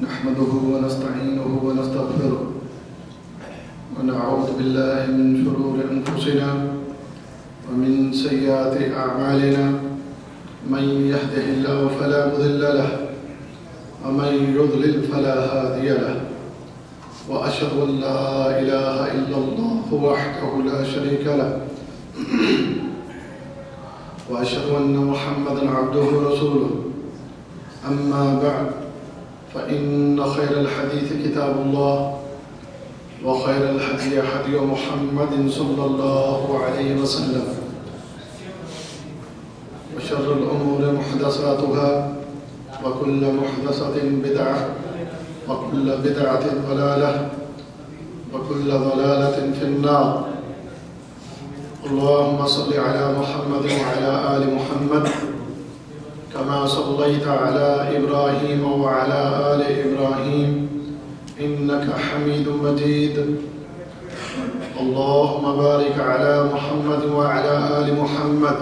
نحمده ونستعينه ونستغفره ونعوذ بالله من شرور أنفسنا ومن سيئات أعمالنا من يهده الله فلا مضل له ومن يضلل فلا هادي له وأشهد أن لا إله إلا الله وحده لا شريك له وأشهد أن محمدًا عبده ورسوله أما بعد فإن خير الحديث كتاب الله وخير الهدي هدي محمد صلى الله عليه وسلم وشر الأمور محدثاتها وكل محدثة بدعة وكل بدعة ضلالة وكل ضلالة في النار. اللهم صل على محمد وعلى آل محمد كما صليت على إبراهيم وعلى آل إبراهيم إنك حميد مجيد. اللهم بارك على محمد وعلى آل محمد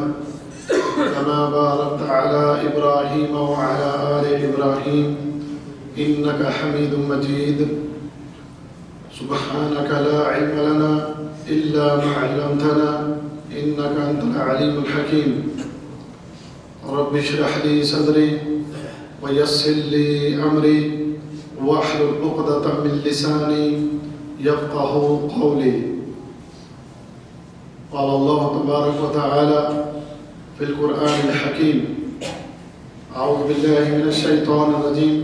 كما باركت على إبراهيم وعلى آل إبراهيم إنك حميد مجيد. سبحانك لا علم لنا إلا ما علمتنا إنك أنت العليم الحكيم. رب اشرح لي صدري ويسر لي أمري واحلل عقدة من لساني يفقهوا قولي. قال الله تبارك وتعالى في القرآن الحكيم: أعوذ بالله من الشيطان الرجيم.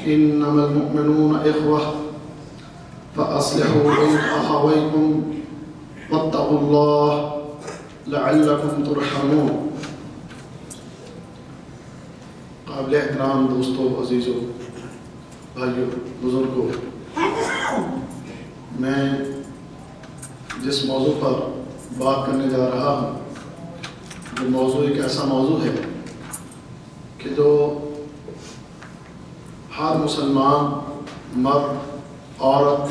إنما المؤمنون إخوة فأصلحوا بين أخويكم واتقوا الله لعلكم ترحمون. قابل احترام دوستوں، عزیزوں، بھائیوں، بزرگوں، میں جس موضوع پر بات کرنے جا رہا ہوں وہ موضوع ایک ایسا موضوع ہے کہ جو ہر مسلمان مرد، عورت،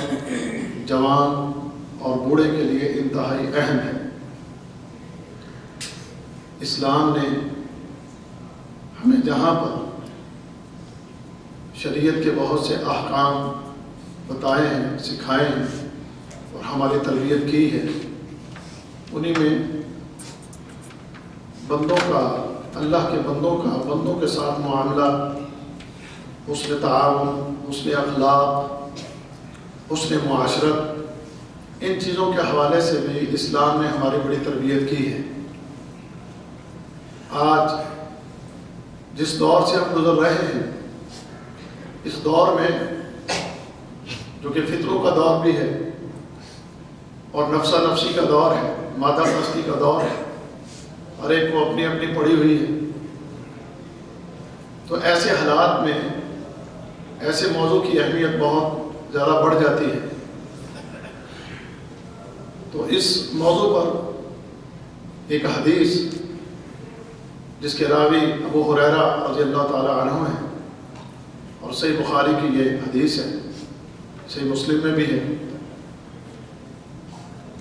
جوان اور بوڑھے کے لیے انتہائی اہم ہے. اسلام نے ہمیں جہاں پر شریعت کے بہت سے احکام بتائے ہیں، سکھائے ہیں اور ہماری تربیت کی ہے، انہی میں بندوں کا، اللہ کے بندوں کے ساتھ معاملہ، حسن تعاون، حسن اخلاق، حسن معاشرت، ان چیزوں کے حوالے سے بھی اسلام نے ہماری بڑی تربیت کی ہے. آج جس دور سے ہم گزر رہے ہیں، اس دور میں جو کہ فطروں کا دور بھی ہے اور نفسا نفسی کا دور ہے، مادہ پرستی کا دور ہے، ہر ایک کو اپنی اپنی پڑی ہوئی ہے، تو ایسے حالات میں ایسے موضوع کی اہمیت بہت زیادہ بڑھ جاتی ہے. تو اس موضوع پر ایک حدیث جس کے راوی ابو ہریرہ رضی اللہ تعالیٰ عنہ ہیں، اور صحیح بخاری کی یہ حدیث ہے، صحیح مسلم میں بھی ہے،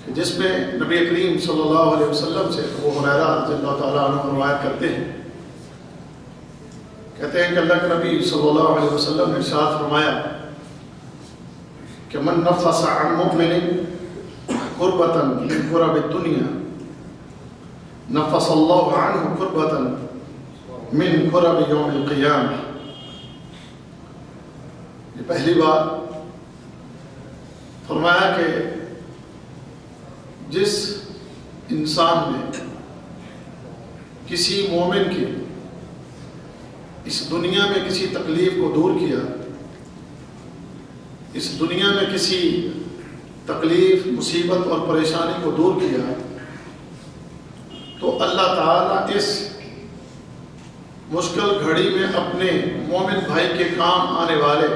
کہ جس میں نبی کریم صلی اللہ علیہ وسلم سے ابو ہریرہ رضی اللہ تعالیٰ عنہ روایت کرتے ہیں، کہتے ہیں کہ اللہ کے نبی صلی اللہ علیہ وسلم نے ارشاد فرمایا کہ من نفس عن مؤمن قربة من قرب الدنيا نفس اللہ عنہ قربة من قرب یوم القیامہ. یہ پہلی بات فرمایا کہ جس انسان نے کسی مومن کی اس دنیا میں کسی تکلیف کو دور کیا، اس دنیا میں کسی تکلیف، مصیبت اور پریشانی کو دور کیا، تو اللہ تعالیٰ اس مشکل گھڑی میں اپنے مومن بھائی کے کام آنے والے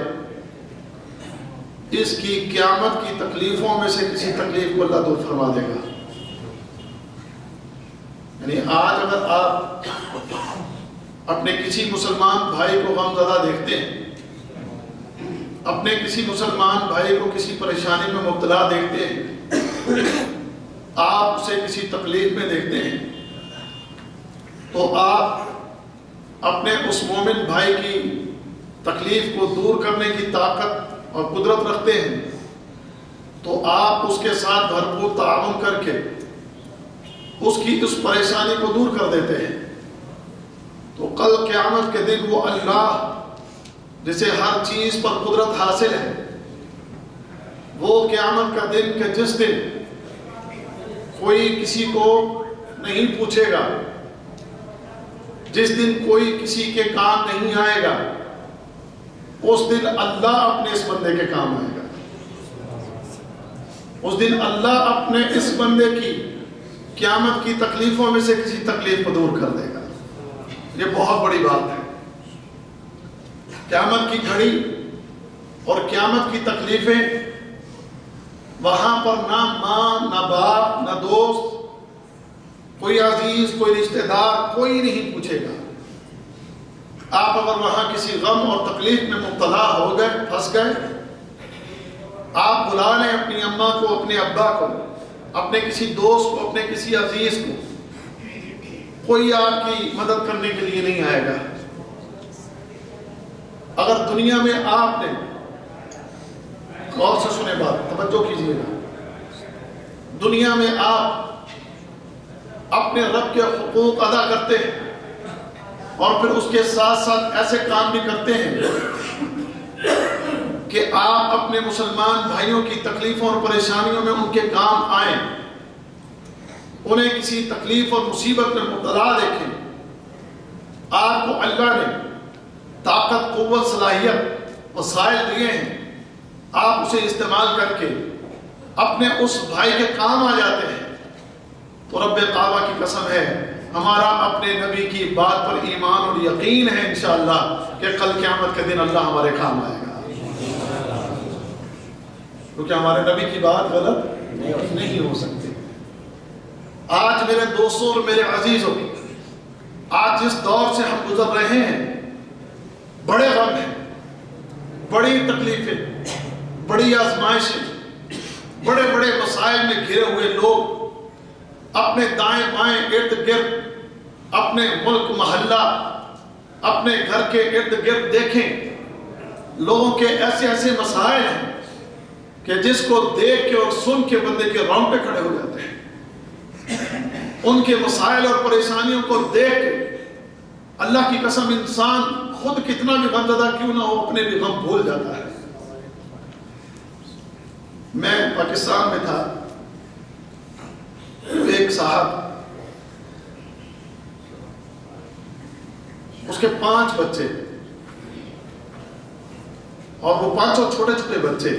اس کی قیامت کی تکلیفوں میں سے کسی تکلیف کو اللہ دور فرما دے گا. یعنی آج اگر آپ اپنے کسی مسلمان بھائی کو غم زدہ دیکھتے ہیں، اپنے کسی مسلمان بھائی کو کسی پریشانی میں مبتلا دیکھتے ہیں، آپ اسے کسی تکلیف میں دیکھتے ہیں، تو آپ اپنے اس مومن بھائی کی تکلیف کو دور کرنے کی طاقت اور قدرت رکھتے ہیں تو آپ اس کے ساتھ بھرپور تعاون کر کے اس کی اس پریشانی کو دور کر دیتے ہیں، تو کل قیامت کے دن وہ اللہ جسے ہر چیز پر قدرت حاصل ہے، وہ قیامت کا دن کہ جس دن کوئی کسی کو نہیں پوچھے گا، جس دن کوئی کسی کے کام نہیں آئے گا، اس دن اللہ اپنے اس بندے کے کام آئے گا۔ اس دن اللہ اپنے اس بندے کی قیامت کی تکلیفوں میں سے کسی تکلیف کو دور کر دے گا۔ یہ بہت بڑی بات ہے۔ قیامت کی گھڑی اور قیامت کی تکلیفیں، وہاں پر نہ ماں، نہ باپ، نہ دوست، کوئی عزیز، کوئی رشتہ دار، کوئی نہیں پوچھے گا۔ آپ اگر وہاں کسی غم اور تکلیف میں مبتلا ہو گئے، پھنس گئے، آپ بلا لیں اپنی اماں کو، اپنے ابا کو، اپنے کسی دوست کو، اپنے کسی عزیز کو، کوئی آپ کی مدد کرنے کے لیے نہیں آئے گا۔ اگر دنیا میں آپ نے، غور سے سنیں بات، توجہ کیجیے گا، دنیا میں آپ اپنے رب کے حقوق ادا کرتے ہیں اور پھر اس کے ساتھ ساتھ ایسے کام بھی کرتے ہیں کہ آپ اپنے مسلمان بھائیوں کی تکلیفوں اور پریشانیوں میں ان کے کام آئیں، انہیں کسی تکلیف اور مصیبت میں مبتلا دیکھیں، آپ کو اللہ نے طاقت، قوت، صلاحیت، وسائل دیے ہیں، آپ اسے استعمال کر کے اپنے اس بھائی کے کام آ جاتے ہیں، تو رب کعبہ کی قسم ہے، ہمارا اپنے نبی کی بات پر ایمان اور یقین ہے انشاءاللہ کہ کل قیامت کے دن اللہ ہمارے کام آئے گا، کیونکہ ہمارے نبی کی بات غلط نہیں ہو سکتی۔ آج میرے دوستوں اور میرے عزیزوں، آج جس دور سے ہم گزر رہے ہیں، بڑے غم ہیں، بڑی تکلیفیں، بڑی آزمائشیں، بڑے بڑے مسائل میں گھرے ہوئے لوگ اپنے دائیں بائیں ارد گرد، اپنے ملک محلہ، اپنے گھر کے ارد گرد دیکھیں، لوگوں کے ایسے ایسے مسائل ہیں کہ جس کو دیکھ کے اور سن کے بندے کے رونگٹے کھڑے ہو جاتے ہیں۔ ان کے مسائل اور پریشانیوں کو دیکھ کے اللہ کی قسم انسان خود کتنا بھی غمزدہ کیوں نہ ہو، اپنے بھی غم بھول جاتا ہے۔ میں پاکستان میں تھا، ایک صاحب، اس کے 5 بچے اور وہ 5 چھوٹے چھوٹے بچے،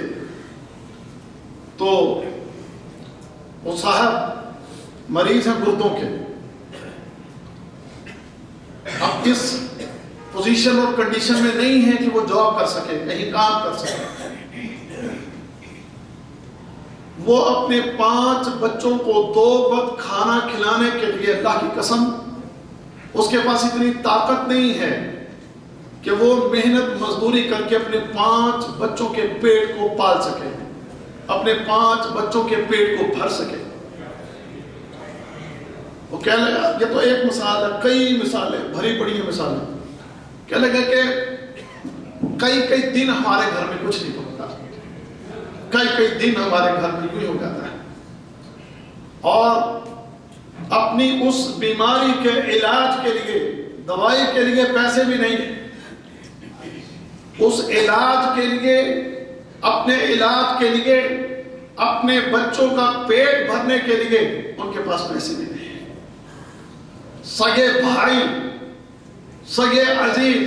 تو وہ صاحب مریض ہیں گردوں کے، اب اس پوزیشن اور کنڈیشن میں نہیں ہے کہ وہ جاب کر سکے، کہیں کام کر سکے۔ وہ اپنے 5 بچوں کو 2 وقت کھانا کھلانے کے لیے، اللہ کی قسم اس کے پاس اتنی طاقت نہیں ہے کہ وہ محنت مزدوری کر کے اپنے 5 بچوں کے پیٹ کو پال سکے، اپنے 5 بچوں کے پیٹ کو بھر سکے۔ وہ کہہ لگا، یہ تو ایک مثال ہے، کئی مثالیں، بھری بڑی مثالیں، کہہ لگا کہ کئی دن ہمارے گھر میں کچھ نہیں ہوتا، کئی دن ہمارے گھر میں یوں ہی ہو جاتا ہے، اور اپنی اس بیماری کے علاج کے لیے، دوائی کے لیے پیسے بھی نہیں ہیں، اس علاج کے لیے، اپنے علاج کے لیے، اپنے بچوں کا پیٹ بھرنے کے لیے ان کے پاس پیسے بھی نہیں ہیں۔ سگے بھائی، سگے عزیز،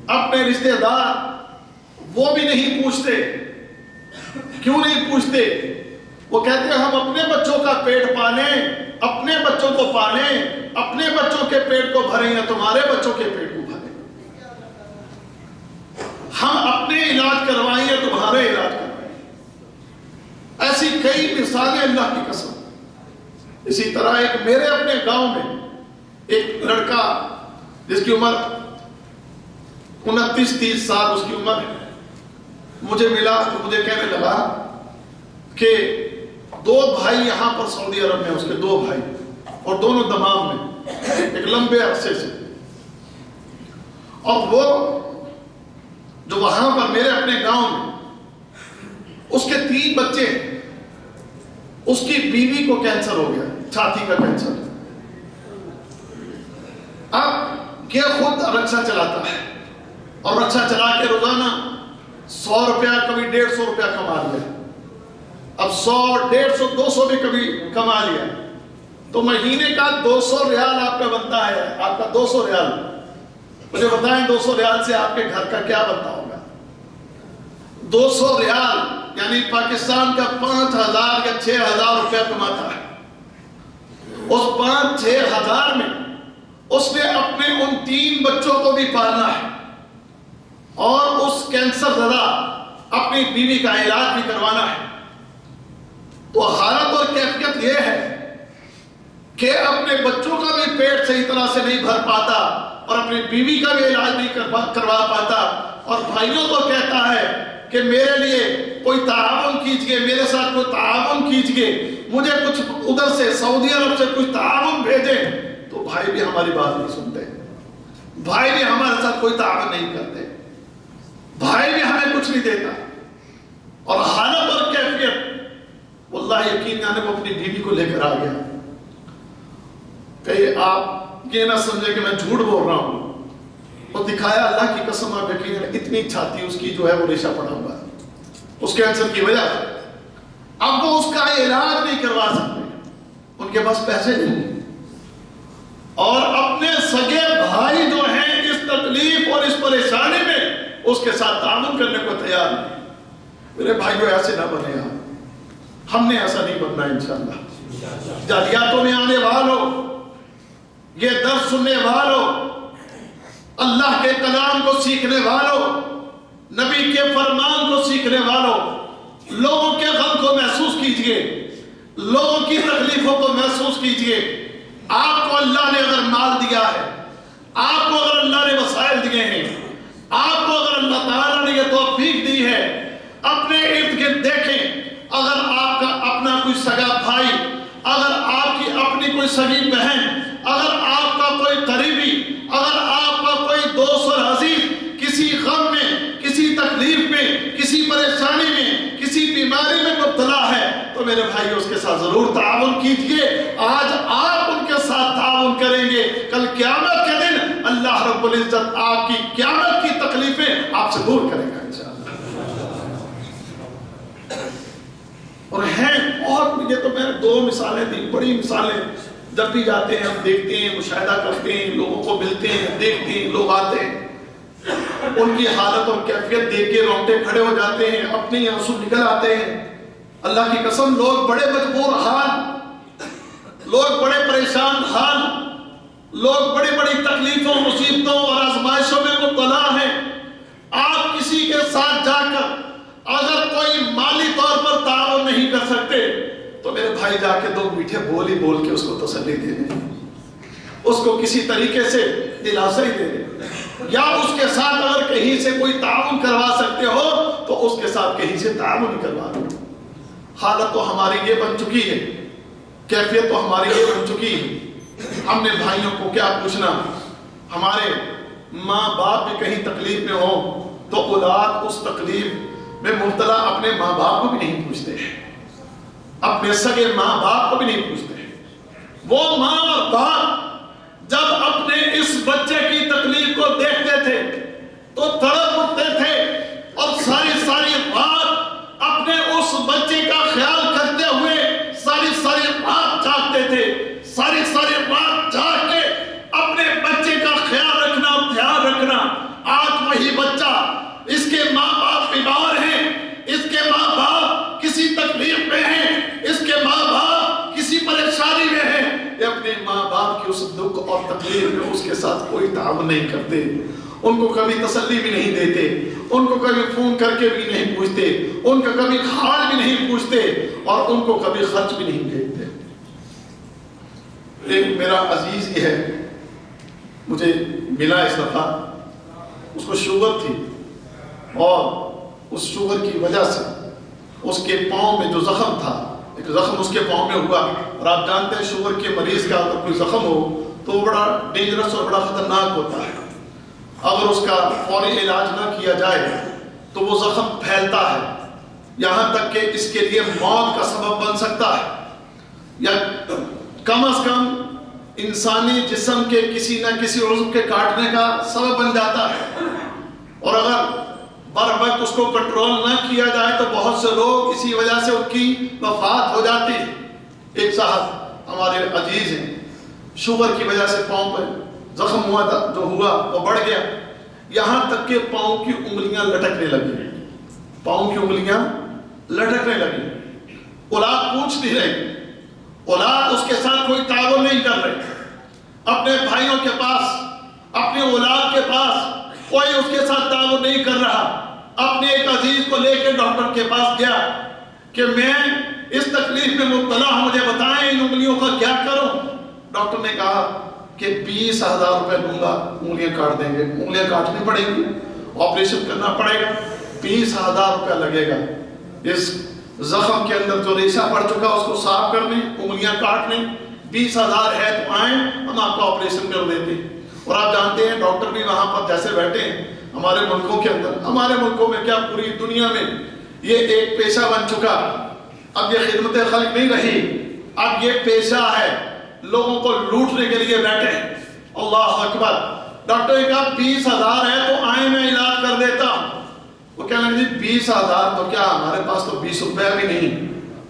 اپنے رشتہ دار، وہ بھی نہیں پوچھتے۔ کیوں نہیں پوچھتے؟ وہ کہتے ہیں ہم اپنے بچوں کا پیٹ پالیں، اپنے بچوں کو پالیں، اپنے بچوں کے پیٹ کو بھریں یا تمہارے بچوں کے پیٹ کو بھریں، ہم اپنے علاج کروائیں یا تمہارے علاج کروائیں۔ ایسی کئی مثالیں اللہ کی قسم۔ اسی طرح ایک میرے اپنے گاؤں میں ایک لڑکا جس کی عمر 29-30 سال اس کی عمر ہے، مجھے ملا تو مجھے کہنے لگا کہ 2 بھائی یہاں پر سعودی عرب میں، اس کے 2 بھائی، اور دونوں دمام میں ایک لمبے عرصے سے، اور وہ جو وہاں پر میرے اپنے گاؤں میں اس کے 3 بچے، اس کی بیوی کو کینسر ہو گیا، چھاتی کا کینسر۔ اب یہ خود رکشا چلاتا ہے اور رکشا چلا کے روزانہ 100 روپیہ کبھی 150 روپیہ کما لیا، اب 100 150 200 بھی کبھی کما لیا، تو مہینے کا 200 ریال آپ کا بنتا ہے، آپ کا 200 ریال۔ مجھے بتائیں 200 ریال سے آپ کے گھر کا کیا بنتا ہوگا؟ 200 ریال یعنی پاکستان کا 5000 یا 6000 روپیہ کماتا ہے۔ اس 5-6 ہزار میں اس نے اپنے ان 3 بچوں کو بھی پالنا ہے اور اس کینسر زدہ اپنی بیوی کا علاج بھی کروانا ہے۔ تو حالت اور کیفیت یہ ہے کہ اپنے بچوں کا بھی پیٹ صحیح طرح سے نہیں بھر پاتا اور اپنی بیوی کا بھی علاج نہیں کروا پاتا، اور بھائیوں کو کہتا ہے کہ میرے لیے کوئی تعاون کیجئے، میرے ساتھ کوئی تعاون کیجئے، مجھے کچھ ادھر سے سعودی عرب سے کچھ تعاون بھیجیں۔ تو بھائی بھی ہماری بات نہیں سنتے، بھائی بھی ہمارے ساتھ کوئی تعاون نہیں کرتے، بھائی بھی ہمیں کچھ نہیں دیتا۔ اور حالت اور کیفیت، واللہ یقین جانے وہ اپنی بیوی کو لے کر آ گیا کہ آپ یہ نہ سمجھے کہ میں جھوٹ بول رہا ہوں، اور دکھایا اللہ کی قسم، آپ یقین اتنی چھاتی اس کی جو ہے وہ ریشہ پڑا ہوا ہے اس کینسر کی وجہ سے۔ اب وہ اس کا علاج نہیں کروا سکتے، ان کے پاس پیسے نہیں، اور اپنے سگے بھائی جو ہیں اس تکلیف اور اس پریشانی میں اس کے ساتھ تعاون کرنے کو تیار نہیں۔ میرے بھائیو ایسے نہ بنے آپ، ہم نے ایسا نہیں بننا انشاءاللہ۔ جالیاتوں میں آنے والوں، یہ درس سننے والوں، اللہ کے کلام کو سیکھنے والوں، نبی کے فرمان کو سیکھنے والوں، لوگوں کے غم کو محسوس کیجئے، لوگوں کی تکلیفوں کو محسوس کیجئے۔ آپ کو اللہ نے اگر مال دیا ہے، آپ کو اگر اللہ نے وسائل دیے ہیں، آپ کو اگر اللہ تعالیٰ نے یہ توفیق دی ہے، اپنے ارد گرد دیکھیں، اگر آپ کا اپنا کوئی سگا بھائی، اگر آپ کی اپنی کوئی سگی بہن، اگر آپ کا کوئی قریبی، اگر آپ کا کوئی دوست اور عزیز کسی غم میں، کسی تکلیف میں، کسی پریشانی میں، کسی بیماری میں مبتلا ہے، تو میرے بھائی اس کے ساتھ ضرور تعاون کیجئے۔ آج آپ ان کے ساتھ تعاون کریں گے، کل قیامت کے دن اللہ رب العزت آپ کی قیامت کی تکلیفیں آپ سے دور کرے گا انشاءاللہ۔ اور ہیں بہت، یہ تو میں نے 2 مثالیں دی، بڑی مثالیں جب بھی جاتے ہیں ہم دیکھتے ہیں، مشاہدہ کرتے ہیں، لوگوں کو ملتے ہیں، دیکھتے ہیں، لوگ آتے ہیں، ان کی حالت اور کیفیت دیکھ کے رونگٹے کھڑے ہو جاتے ہیں، اپنے آنسو نکل آتے ہیں۔ اللہ کی قسم، لوگ بڑے مجبور حال، لوگ بڑے پریشان حال، لوگ بڑی بڑی تکلیفوں، مصیبتوں اور آزمائشوں میں مبتلا ہیں۔ آپ کسی کے ساتھ جا کر اگر کوئی مالی طور پر تعاون نہیں کر سکتے تو میرے بھائی جا کے 2 میٹھے بول ہی بول کے اس کو تسلی دے دیں، اس کو کسی طریقے سے دلاسا ہی دے دیں، یا اس کے ساتھ اگر کہیں سے کوئی تعاون کروا سکتے ہو تو اس کے ساتھ کہیں سے تعاون کروا دو۔ حالت تو ہماری یہ بن چکی ہے، کیفیت تو ہماری یہ بن چکی ہے، ہم نے بھائیوں کو کیا پوچھنا؟ ہمارے ماں باپ بھی کہیں تکلیف میں ہو تو اولاد اس تکلیف میں مبتلا اپنے ماں باپ کو بھی نہیں پوچھتے، اپنے سگے ماں باپ کو بھی نہیں پوچھتے۔ وہ ماں اور باپ جب اپنے اس بچے کی تکلیف کو دیکھتے تھے تو تڑپ اٹھتے تھے اور ساری ساری رات اپنے اس بچے کا خیال کرتے ہوئے ساری رات جاگتے تھے، ساری رات جاگ کے اپنے بچے کا خیال رکھنا اور دھیان رکھنا۔ آج وہی بچہ، اس کے ماں باپ بیمار ہیں، اس کے ماں باپ کسی تکلیف میں ہیں، اس کے ماں باپ کسی پریشانی میں ہیں، یہ اپنے ماں باپ کی اس دکھ اور تکلیف میں اس کے ساتھ کوئی تعاون نہیں کرتے، ان کو کبھی تسلی بھی نہیں دیتے، ان کو کبھی فون کر کے بھی نہیں پوچھتے، ان کا کبھی حال بھی نہیں پوچھتے، اور ان کو کبھی خرچ بھی نہیں بھیجتے۔ ایک میرا عزیز یہ ہے، مجھے ملا اس دفعہ، اس کو شوگر تھی، اور اس شوگر کی وجہ سے اس کے پاؤں میں جو زخم تھا، ایک زخم اس کے پاؤں میں ہوا، اور آپ جانتے ہیں شوگر کے مریض کا اگر کوئی زخم ہو تو بڑا ڈینجرس اور بڑا خطرناک ہوتا ہے۔ اگر اس کا فوری علاج نہ کیا جائے تو وہ زخم پھیلتا ہے، یہاں تک کہ اس کے لیے موت کا سبب بن سکتا ہے، یا کم از کم انسانی جسم کے کسی نہ کسی عضو کے کاٹنے کا سبب بن جاتا ہے۔ اور اگر بر وقت اس کو کنٹرول نہ کیا جائے تو بہت سے لوگ اسی وجہ سے ان کی وفات ہو جاتی ہے۔ ایک صاحب ہمارے عزیز ہیں، شوگر کی وجہ سے پاؤں پہ زخم ہوا تھا، جو ہوا وہ بڑھ گیا، یہاں تک کہ پاؤں کی انگلیاں لٹکنے لگی، پاؤں کی انگلیاں لٹکنے لگی۔ اولاد پوچھ نہیں رہی، اولاد اس کے ساتھ کوئی تعاون نہیں کر رہے، اپنے بھائیوں کے پاس، اپنی اولاد کے پاس کوئی اس کے ساتھ تعاون نہیں کر رہا۔ اپنے ایک عزیز کو لے کے ڈاکٹر کے پاس گیا کہ میں اس تکلیف میں مبتلا ہوں، مجھے بتائیں ان انگلیوں کا کیا کروں۔ ڈاکٹر نے کہا کہ 20,000 روپے دوں گا، انگلیاں کاٹ دیں گے، انگلیاں کاٹنی پڑیں گی، آپریشن کرنا پڑے گا، 20,000 روپے لگے گا، اس زخم کے اندر جو ریشہ پڑ چکا اس کو صاف کرنے، انگلیاں کاٹنے، 20,000 ہے تو آئیں ہم آپ کا آپریشن کر دیتے ہیں۔ اور آپ جانتے ہیں ڈاکٹر بھی وہاں پر جیسے بیٹھے ہیں ہمارے ملکوں کے اندر، ہمارے ملکوں میں کیا پوری دنیا میں یہ ایک پیشہ بن چکا، اب یہ خدمت خلق نہیں رہی، اب یہ پیشہ ہے، لوگوں کو لوٹنے کے لیے بیٹھے ہیں۔ اللہ اکبر۔ ڈاکٹر نے کہا 20,000 ہے تو آئیں میں علاج کر دیتا ہوں۔ وہ کہنے لگے 20,000 تو کیا، ہمارے پاس تو 20 روپے بھی نہیں۔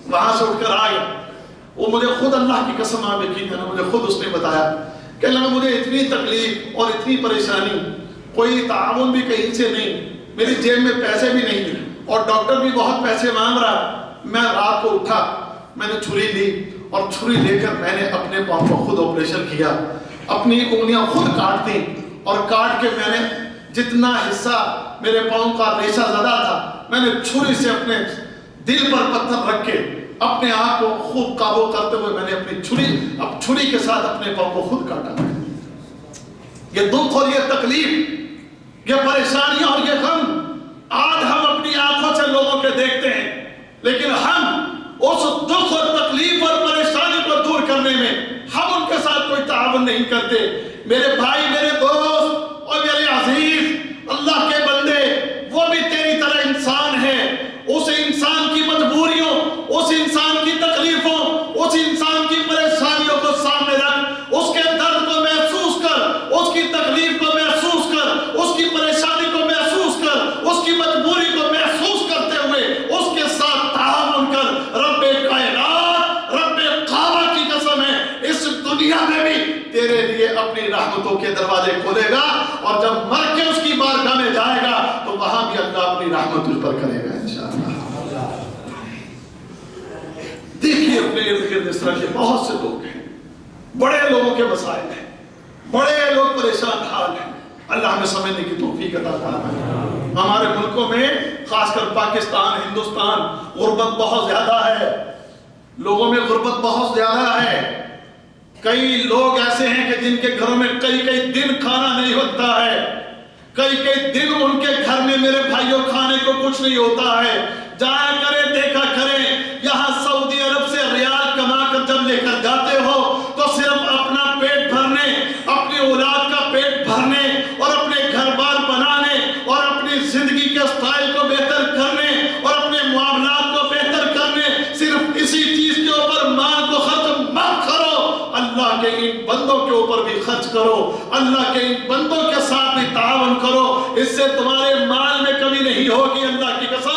وہاں سے اٹھ کر آ گیا، وہ مجھے خود اللہ کی قسم آپ یقین کرنا، مجھے خود اس نے بتایا کہ اللہ مجھے اتنی تکلیف اور اتنی پریشانی، کوئی تعاون بھی کہیں سے نہیں، میری جیب میں پیسے بھی نہیں، اور ڈاکٹر بھی بہت پیسے مانگ رہا۔ میں رات کو اٹھا، میں نے چھری لی اور چھری لے کر میں نے اپنے پاؤں کو خود آپریشن کیا، اپنی انگلیاں خود کاٹ دی، اور کاٹ کے میں نے جتنا حصہ میرے پاؤں کا ریشہ زدہ تھا میں نے چھری سے اپنے دل پر پتھر رکھ کے اپنے آپ کو خوب قابو کرتے ہوئے میں نے اپنی چھری کے ساتھ اپنے پاؤں کو خود کاٹا۔ یہ دکھ اور یہ تکلیف، یہ پریشانیاں اور یہ غم آج ہم اپنی آنکھوں سے لوگوں کے دیکھتے ہیں، لیکن ہم اس دکھ اور تکلیف اور پریشانی کو دور کرنے میں ہم ان کے ساتھ کوئی تعاون نہیں کرتے۔ میرے بھائی، میرے دوست اور میرے عزیز، اللہ کے بندے، وہ بھی تیری طرح انسان ہے، اس انسان کی مجبوریوں، اس انسان کی تکلیفوں، اس انسان کی پریشانیوں کو سامنے رکھ، اس کے درد کو محسوس کر، اس کی تکلیف کو محسوس کر، اس کی پریشانی کو محسوس کر، اس کی مجبوری کو محسوس کرتے ہوئے اس کے ساتھ تعاون کر۔ رب کائنات، رب کعبہ کی قسم ہے، اس دنیا میں بھی تیرے لیے اپنی رحمتوں کے دروازے کھولے گا، اور جب مر کے اس کی بارگاہ میں جائے گا تو وہاں بھی اللہ اپنی رحمت اس پر کرے گا انشاءاللہ۔ دیکھیے اپنے ارد گرد اس طرح کے بہت سے لوگ ہیں، بڑے لوگوں کے مسائل ہیں، بڑے لوگ پریشان حال ہیں، اللہ ہمیں سمجھنے کی توفیق عطا فرمائے۔ ہمارے ملکوں میں خاص کر پاکستان، ہندوستان، غربت بہت زیادہ ہے، لوگوں میں غربت بہت زیادہ ہے۔ کئی لوگ ایسے ہیں کہ جن کے گھروں میں کئی دن کھانا نہیں ہوتا ہے، کئی دن ان کے گھر میں میرے بھائیوں کھانے کو کچھ نہیں ہوتا ہے۔ جایا کریں، دیکھا کریں، یہاں سعودی عرب سے ریال کما کر جب لے کر جاتے ہو تو صرف اپنا پیٹ بھرنے، اپنی اولاد کا پیٹ بھرنے اور اپنے گھر بار بنانے اور اپنی زندگی کے سٹائل کو بہتر کرنے اور اپنے معاملات کو بہتر کرنے، صرف اسی چیز کے اوپر مال کو خرچ مت کرو، اللہ کے ان بندوں کے اوپر بھی خرچ کرو، اللہ کے ان بندوں کے ساتھ بھی تعاون کرو، اس سے تمہارے مال میں کمی نہیں ہوگی۔ اللہ کی قسم،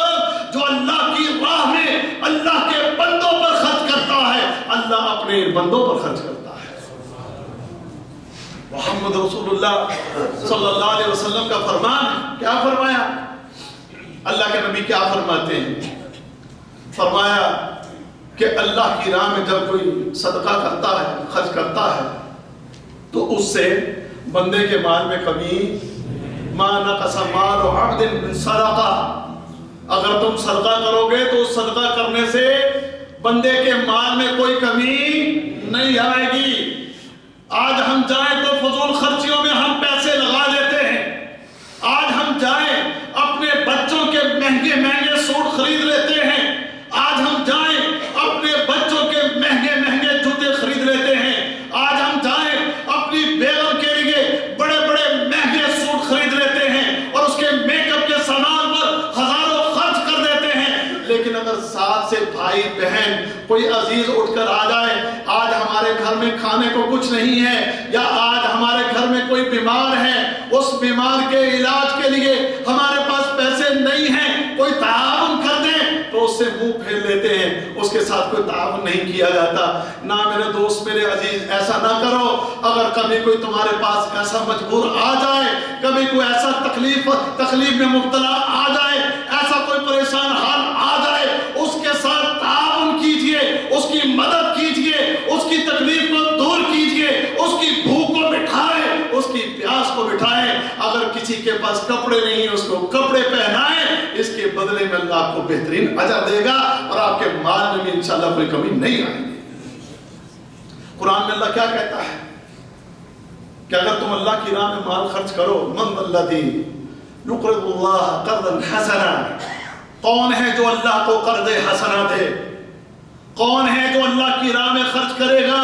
جو اللہ کی راہ میں اللہ کے بندوں پر خرچ کرتا ہے، اللہ اپنے بندوں پر خرچ کرتا ہے۔ محمد رسول اللہ صلی اللہ علیہ وسلم کا فرمان کیا فرمایا؟ اللہ کے نبی کیا فرماتے ہیں؟ فرمایا کہ اللہ کی راہ میں جب کوئی صدقہ کرتا ہے، خرچ کرتا ہے، تو اس سے بندے کے مال میں کمی، ما نقص مال عبد من صدقہ، اگر تم صدقہ کرو گے تو اس صدقہ کرنے سے بندے کے مال میں کوئی کمی نہیں آئے گی۔ آج ہم جائیں تو فضول خرچیوں میں ہم پیسے لگا دیتے ہیں، آج ہم جائیں اپنے بچوں کے مہنگے سوٹ خرید لیتے ہیں، آج ہم جائیں اپنے بچوں کے مہنگے جوتے خرید لیتے ہیں، آج ہم جائیں اپنی بیگم کے لیے بڑے مہنگے سوٹ خرید بھائی بہن کوئی عزیز اٹھ کر آ جائے، آج ہمارے گھر میں کھانے کو کچھ نہیں ہے، یا آج ہمارے گھر میں کوئی بیمار ہے، اس بیمار کے علاج کے لیے ہمارے پاس پیسے نہیں ہیں، کوئی تعاون کر دیں تو اس سے منہ پھیر لیتے ہیں، اس کے ساتھ کوئی تعاون نہیں کیا جاتا۔ نہ میرے دوست میرے عزیز ایسا نہ کرو۔ اگر کبھی کوئی تمہارے پاس ایسا مجبور آ جائے، کبھی کوئی ایسا تکلیف میں مبتلا آ جائے، ایسا کوئی پریشان حال آ جائے، اس کے ساتھ تعاون کیجئے، اس کی مدد کیجئے، اس کی تکلیف کو دور کیجئے، اس کی بھوک کو مٹھائیں، اس کی پیاس کو مٹھائیں۔ اگر کسی کے پاس کپڑے نہیں اس کو کپڑے پہنائیں، اس کے بدلے میں اللہ آپ کو بہترین اجر دے گا اور آپ کے مال میں بھی انشاءاللہ کوئی کمی نہیں آئے گی۔ قرآن میں اللہ کیا کہتا ہے کہ اگر تم اللہ کی راہ میں مال خرچ کرو، من الذی یقرض اللہ قرضا حسنا، کون ہے جو اللہ کو قرض حسنا دے؟ کون ہے جو اللہ کی راہ میں خرچ کرے گا؟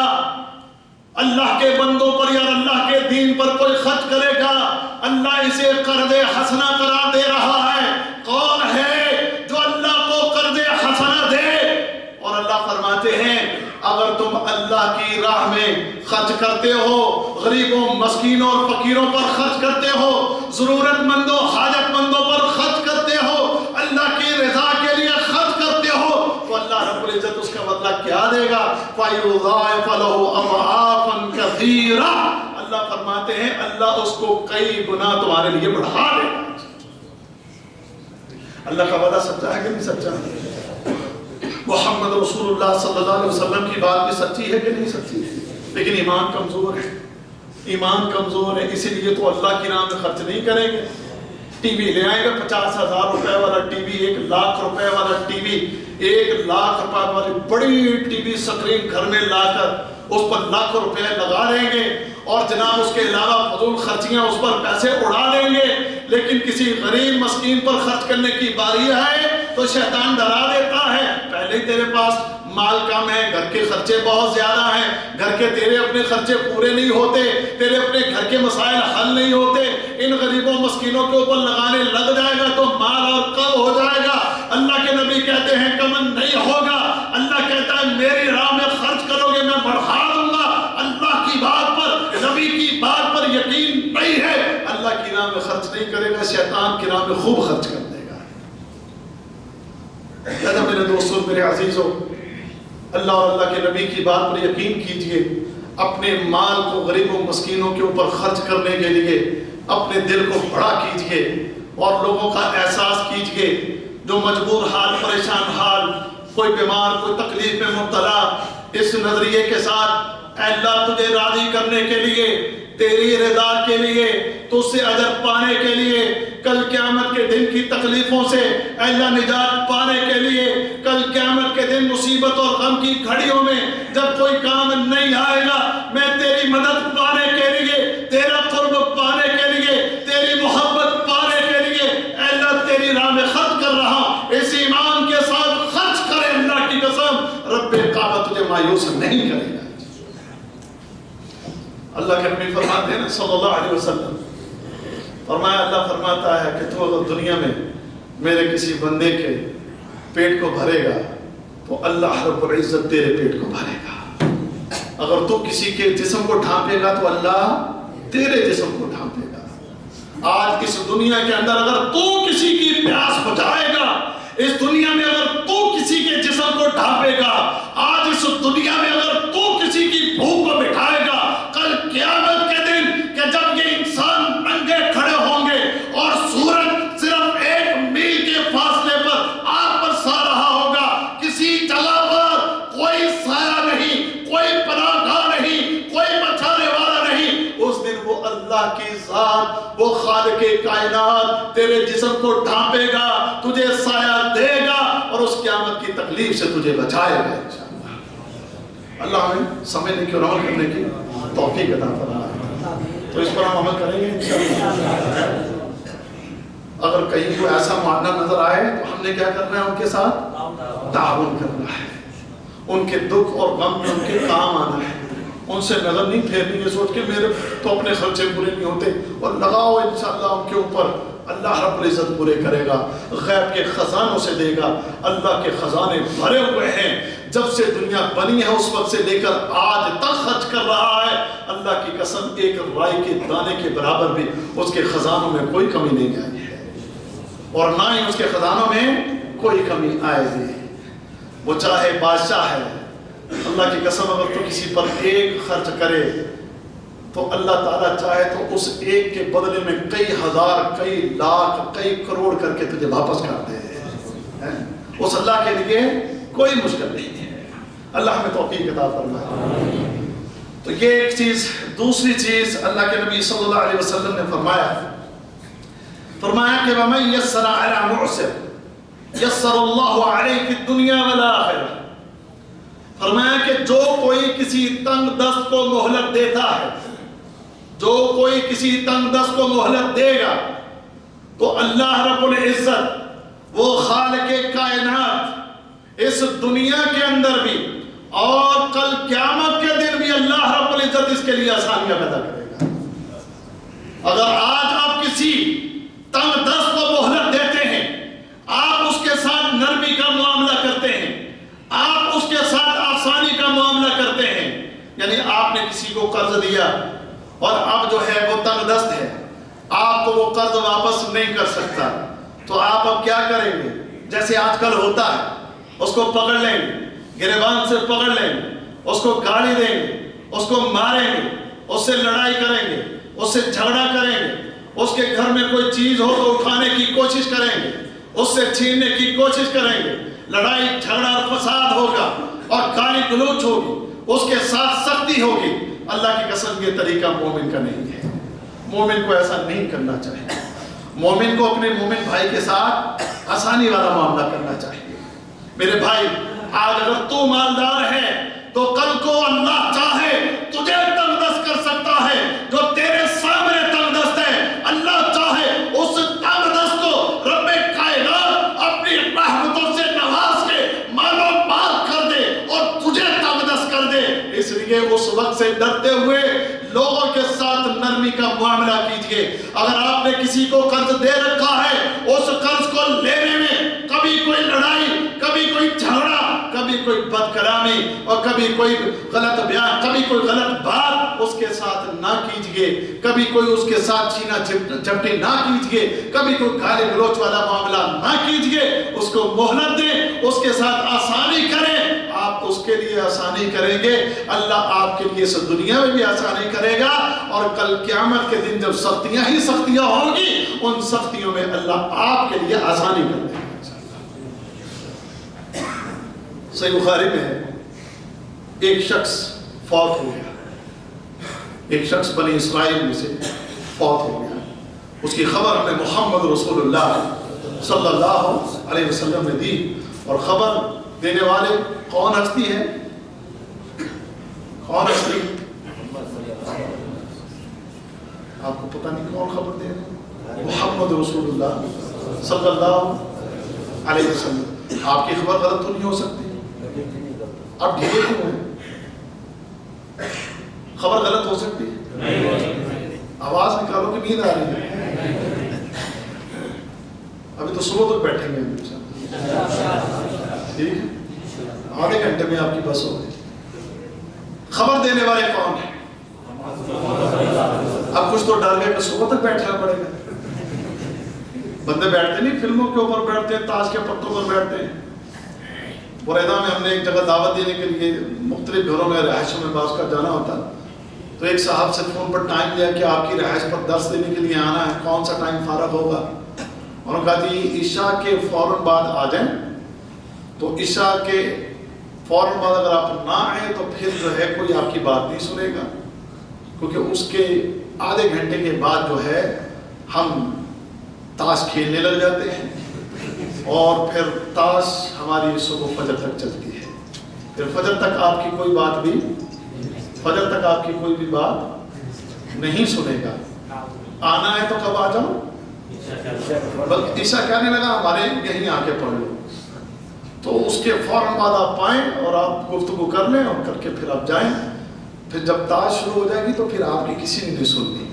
اللہ کے بندوں پر یا اللہ کے دین پر کوئی خرچ کرے گا، اللہ اسے قرض حسنا قرار دے رہا ہے۔ کون ہے جو اللہ کو قرض حسنا دے؟ اور اللہ فرماتے ہیں اگر تم اللہ کی راہ میں خرچ کرتے ہو، غریبوں مسکینوں اور فقیروں پر خرچ کرتے ہو، ضرورت مندوں حاجت مندوں پر خرچ کرتے ہو، اللہ کی رضا کے لیے خرچ کرتے ہو، تو اللہ رب العزت اس کا بدلہ کیا دے گا؟ فَيُضَاعِفَ لَهُ أَضْعَافًا كَثِيرًا، اللہ فرماتے ہیں اللہ اس کو کئی گنا تمہارے لیے بڑھا دے گا۔ اللہ کا وعدہ سچا ہے کہ نہیں سچا ہے؟ محمد رسول اللہ صلی اللہ علیہ وسلم کی بات بھی سچی ہے کہ نہیں سچی ہے؟ لیکن ایمان کمزور ہے، ایمان کمزور ہے، اسی لیے تو اللہ کی راہ میں خرچ نہیں کریں گے۔ ٹی وی لے آئیں گے 50,000 روپے والا ٹی وی، 1,00,000 روپے والا ٹی وی، 1,00,000 روپے والی بڑی ٹی وی سکرین گھر میں لا کر اس پر لاکھ روپے لگا دیں گے، اور جناب اس کے علاوہ فضول خرچیاں اس پر پیسے اڑا دیں گے۔ لیکن کسی غریب مسکین پر خرچ کرنے کی باری ہے تو شیطان ڈرا دیتا ہے، پہلے تیرے پاس مال کم ہے، گھر کے خرچے بہت زیادہ ہیں، گھر کے تیرے اپنے خرچے پورے نہیں ہوتے، تیرے اپنے گھر کے مسائل حل نہیں ہوتے، ان غریبوں مسکینوں کے اوپر لگانے لگ جائے گا تو مال اور کم ہو جائے گا۔ اللہ کے نبی کہتے ہیں کمن نہیں ہوگا، اللہ کہتا ہے میری راہ میں خرچ کرو گے میں بڑھا دوں گا۔ اللہ کی بات پر، نبی کی بات پر یقین نہیں ہے، اللہ کی راہ میں خرچ نہیں کرے گا، شیطان کی راہ میں خوب خرچ کر دے گا۔ لہذا میرے دوستوں میرے عزیزوں، اللہ اور اللہ کے نبی کی بات پر یقین کیجئے، اپنے مال کو غریبوں مسکینوں کے اوپر خرچ کرنے کے لیے اپنے دل کو بڑا کیجئے اور لوگوں کا احساس کیجئے جو مجبور حال، پریشان حال، کوئی بیمار، کوئی تکلیف میں مبتلا، اس نظریے کے ساتھ اے اللہ تجھے راضی کرنے کے لیے، تیری رضا کے لیے، تجھ سے اجر پانے کے لیے، کل قیامت کے دن کی تکلیفوں سے اے اللہ نجات پانے کے لیے، کل قیامت کے دن مصیبت اور غم کی گھڑیوں میں جب کوئی کام نہیں آئے گا، میں تیری مدد پانے کے لیے، تیرا قرب پانے کے لیے، تیری محبت پانے کے لیے اے اللہ تیری راہ میں خرچ کر رہا ہوں۔ اس ایمان کے ساتھ خرچ کرے، اللہ کی قسم رب کعبہ تجھے مایوس نہیں کرے گا۔ اللہ کے نبی فرماتے ہیں صلی اللہ علیہ وسلم، فرمایا اللہ فرماتا ہے کہ تو اگر دنیا میں میرے کسی بندے کے پیٹ کو بھرے گا تو اللہ رب العزت تیرے پیٹ کو بھرے گا، اگر تو کسی کے جسم کو ڈھانپے گا تو اللہ تیرے جسم کو ڈھانپے گا۔ آج اس دنیا کے اندر اگر تو کسی کی پیاس بجھائے گا، اس دنیا میں اگر تو کسی کے جسم کو ڈھانپے گا، آج اس دنیا میں اگر تو کسی کی بھوک کو مٹھائے گا، کل قیامت کے دن کہ جب یہ انسان ننگے کھڑے ہوں گے اور سورج صرف 1 میل کے فاصلے پر آپ پر سا رہا ہوگا، کسی جگہ پر کوئی سایہ نہیں، کوئی پناہ گاہ نہیں، کوئی بچانے والا نہیں، اس دن وہ اللہ کی ذات، وہ خالق کائنات تیرے جسم کو ڈھانپے گا، تجھے سایہ دے گا اور اس قیامت کی تکلیف سے تجھے بچائے گا انشاءاللہ۔ اللہ ہمیں سمجھنے کی اور عمل کرنے کی توفیق عطا فرمائے، تو اس پر ہم عمل کریں گے انشاءاللہ۔ اگر کہیں کوئی ایسا معاملہ نظر آئے تو ہم نے کیا کرنا ہے؟ ان کے ساتھ تعاون کرنا ہے، ان کے دکھ اور غم میں ان کے کام آنا ہے، ان سے نظر نہیں پھیرنی ہے سوچ کے میرے تو اپنے خرچے پورے نہیں ہوتے، اور لگاؤ انشاءاللہ ان کے اوپر اللہ رب العزت پورے کرے گا، غیب کے خزانوں سے دے گا۔ اللہ کے خزانے بھرے ہوئے ہیں، جب سے دنیا بنی ہے اس وقت سے لے کر آج تک خرچ کر رہا ہے۔ اللہ کی قسم ایک رائی کے دانے کے برابر بھی اس کے خزانوں میں کوئی کمی نہیں آئی ہے، اور نہ ہی اس کے خزانوں میں کوئی کمی آئے گی۔ وہ چاہے بادشاہ ہے، اللہ کی قسم اگر تو کسی پر ایک خرچ کرے تو اللہ تعالیٰ چاہے تو اس ایک کے بدلے میں کئی ہزار، کئی لاکھ، کئی کروڑ کر کے تجھے واپس کر دے۔ اس اللہ کے لیے کوئی مشکل نہیں ہے۔ اللہ ہمیں توفیق عطا فرمائے۔ تو یہ ایک چیز۔ دوسری چیز اللہ کے نبی صلی اللہ علیہ وسلم نے فرمایا کہ وَمَن يَسَّرَ عَلَى مُعْسِرٍ يَسَّرَ اللَّهُ عَلَيْهِ فِي الدُّنْيَا وَالْآخِرَةِ۔ فرمایا کہ جو کوئی کسی تنگ دست کو مہلت دیتا ہے، جو کوئی کسی تنگ دست کو مہلت دے گا تو اللہ رب العزت وہ خالق کائنات اس دنیا کے اندر بھی اور کل قیامت کے دن بھی اللہ رب العزت اس کے لیے آسانیاں پیدا کرے گا۔ اگر آج آپ کسی تنگ دست کو مہلت دیتے ہیں، آپ اس کے ساتھ نرمی کا معاملہ کرتے ہیں، آپ اس کے ساتھ آسانی کا معاملہ کرتے ہیں، یعنی آپ نے کسی کو قرض دیا اور اب جو ہے وہ تنگ دست ہے، آپ کو وہ قرض واپس نہیں کر سکتا، تو آپ اب کیا کریں گے؟ جیسے آج کل ہوتا ہے، اس کو پکڑ لیں گے، گریبان سے پکڑ لیں گے، اس کو گالی دیں گے، اس کو ماریں گے، اس سے لڑائی کریں گے، اس سے جھگڑا کریں گے، اس کے گھر میں کوئی چیز ہو تو اٹھانے کی کوشش کریں گے، اس سے چھیننے کی کوشش کریں گے، لڑائی جھگڑا اور فساد ہوگا اور گالی گلوچ ہوگی، اس کے ساتھ سختی ہوگی۔ اللہ کی قسم یہ طریقہ مومن کا نہیں ہے۔ مومن کو ایسا نہیں کرنا چاہیے۔ مومن کو اپنے مومن بھائی کے ساتھ آسانی والا معاملہ کرنا چاہیے۔ میرے بھائی، آج اگر تو مالدار ہے تو کل کو اللہ چاہے تجھے تنگ دست کر سکتا ہے، جو تیرے سامنے تنگ دست ہے، اللہ چاہے اس تنگ دست کو رب کائنات اپنی رحمتوں سے نواز کے مالو مال کر دے اور تجھے تنگ دست کر دے۔ اس لیے اس وقت سے ڈرتے ہوئے لوگوں کے ساتھ نرمی کا معاملہ کیجئے۔ اگر آپ نے کسی کو قرض دے رکھا ہے، اس قرض کو لینے میں کبھی کوئی لڑائی، کبھی کوئی جھگڑا، کبھی کوئی بد کلامی اور کبھی کوئی غلط بیان، کبھی کوئی غلط بات اس کے ساتھ نہ کیجئے، کبھی کوئی اس کے ساتھ چھینا جھپٹی نہ کیجئے، کبھی کوئی گالی گلوچ والا معاملہ نہ کیجئے۔ اس کو مہلت دیں، اس کے ساتھ آسانی کریں۔ آپ اس کے لیے آسانی کریں گے، اللہ آپ کے لیے اس دنیا میں بھی آسانی کرے گا، اور کل قیامت کے دن جب سختیاں ہی سختیاں ہوں گی، ان سختیوں میں اللہ آپ کے لیے آسانی کر دے گا۔ صحیح بخاری میں ہے، ایک شخص فوت ہو گیا، ایک شخص بنی اسرائیل میں سے فوت ہو گیا۔ اس کی خبر ہمیں محمد رسول اللہ صلی اللہ علیہ وسلم نے دی، اور خبر دینے والے کون ہستی ہے؟ کون ہستی؟ آپ کو پتہ نہیں کون خبر دے رہے؟ محمد رسول اللہ صلی اللہ علیہ وسلم۔ آپ کی خبر غلط تو نہیں ہو سکتی؟ آپ ڈھیلے کیوں ہیں؟ خبر غلط ہو سکتی ہے؟ آواز نکالو کہ نیند آ رہی ہے؟ ابھی تو صبح تک بیٹھیں گے ٹھیک ہے، آدھے گھنٹے میں آپ کی بس ہو گئی۔ خبر دینے والے کون ہیں؟ اب کچھ تو ڈر گئے کہ صبح تک بیٹھنا پڑے گا۔ بندے بیٹھتے نہیں، فلموں کے اوپر بیٹھتے ہیں، تاش کے پتوں پر بیٹھتے ہیں۔ بریدہ میں ہم نے ایک جگہ دعوت دینے کے لیے مختلف گھروں میں، رہائشوں میں بعض کا جانا ہوتا، تو ایک صاحب سے فون پر ٹائم لیا کہ آپ کی رہائش پر درس دینے کے لیے آنا ہے، کون سا ٹائم فارغ ہوگا؟ انہوں نے کہا جی عشاء کے فوراً بعد آ جائیں۔ تو عشاء کے فوراً بعد اگر آپ نہ آئیں تو پھر جو ہے کوئی آپ کی بات نہیں سنے گا، کیونکہ اس کے آدھے گھنٹے کے بعد جو ہے ہم تاش کھیلنے لگ جاتے ہیں، اور پھر تاش ہماری صبح فجر تک چلتی ہے، پھر فجر تک آپ کی کوئی بات بھی نہیں سنے گا۔ آنا ہے تو کب آ جاؤ؟ بلکہ عشاء کہنے لگا ہمارے یہیں آ کے پڑھ لو۔ تو اس کے فوراً بعد آپ آئیں اور آپ گفتگو کر لیں، اور کر کے پھر آپ جائیں۔ پھر جب تاش شروع ہو جائے گی تو پھر آپ کی کسی نے نہیں سننی،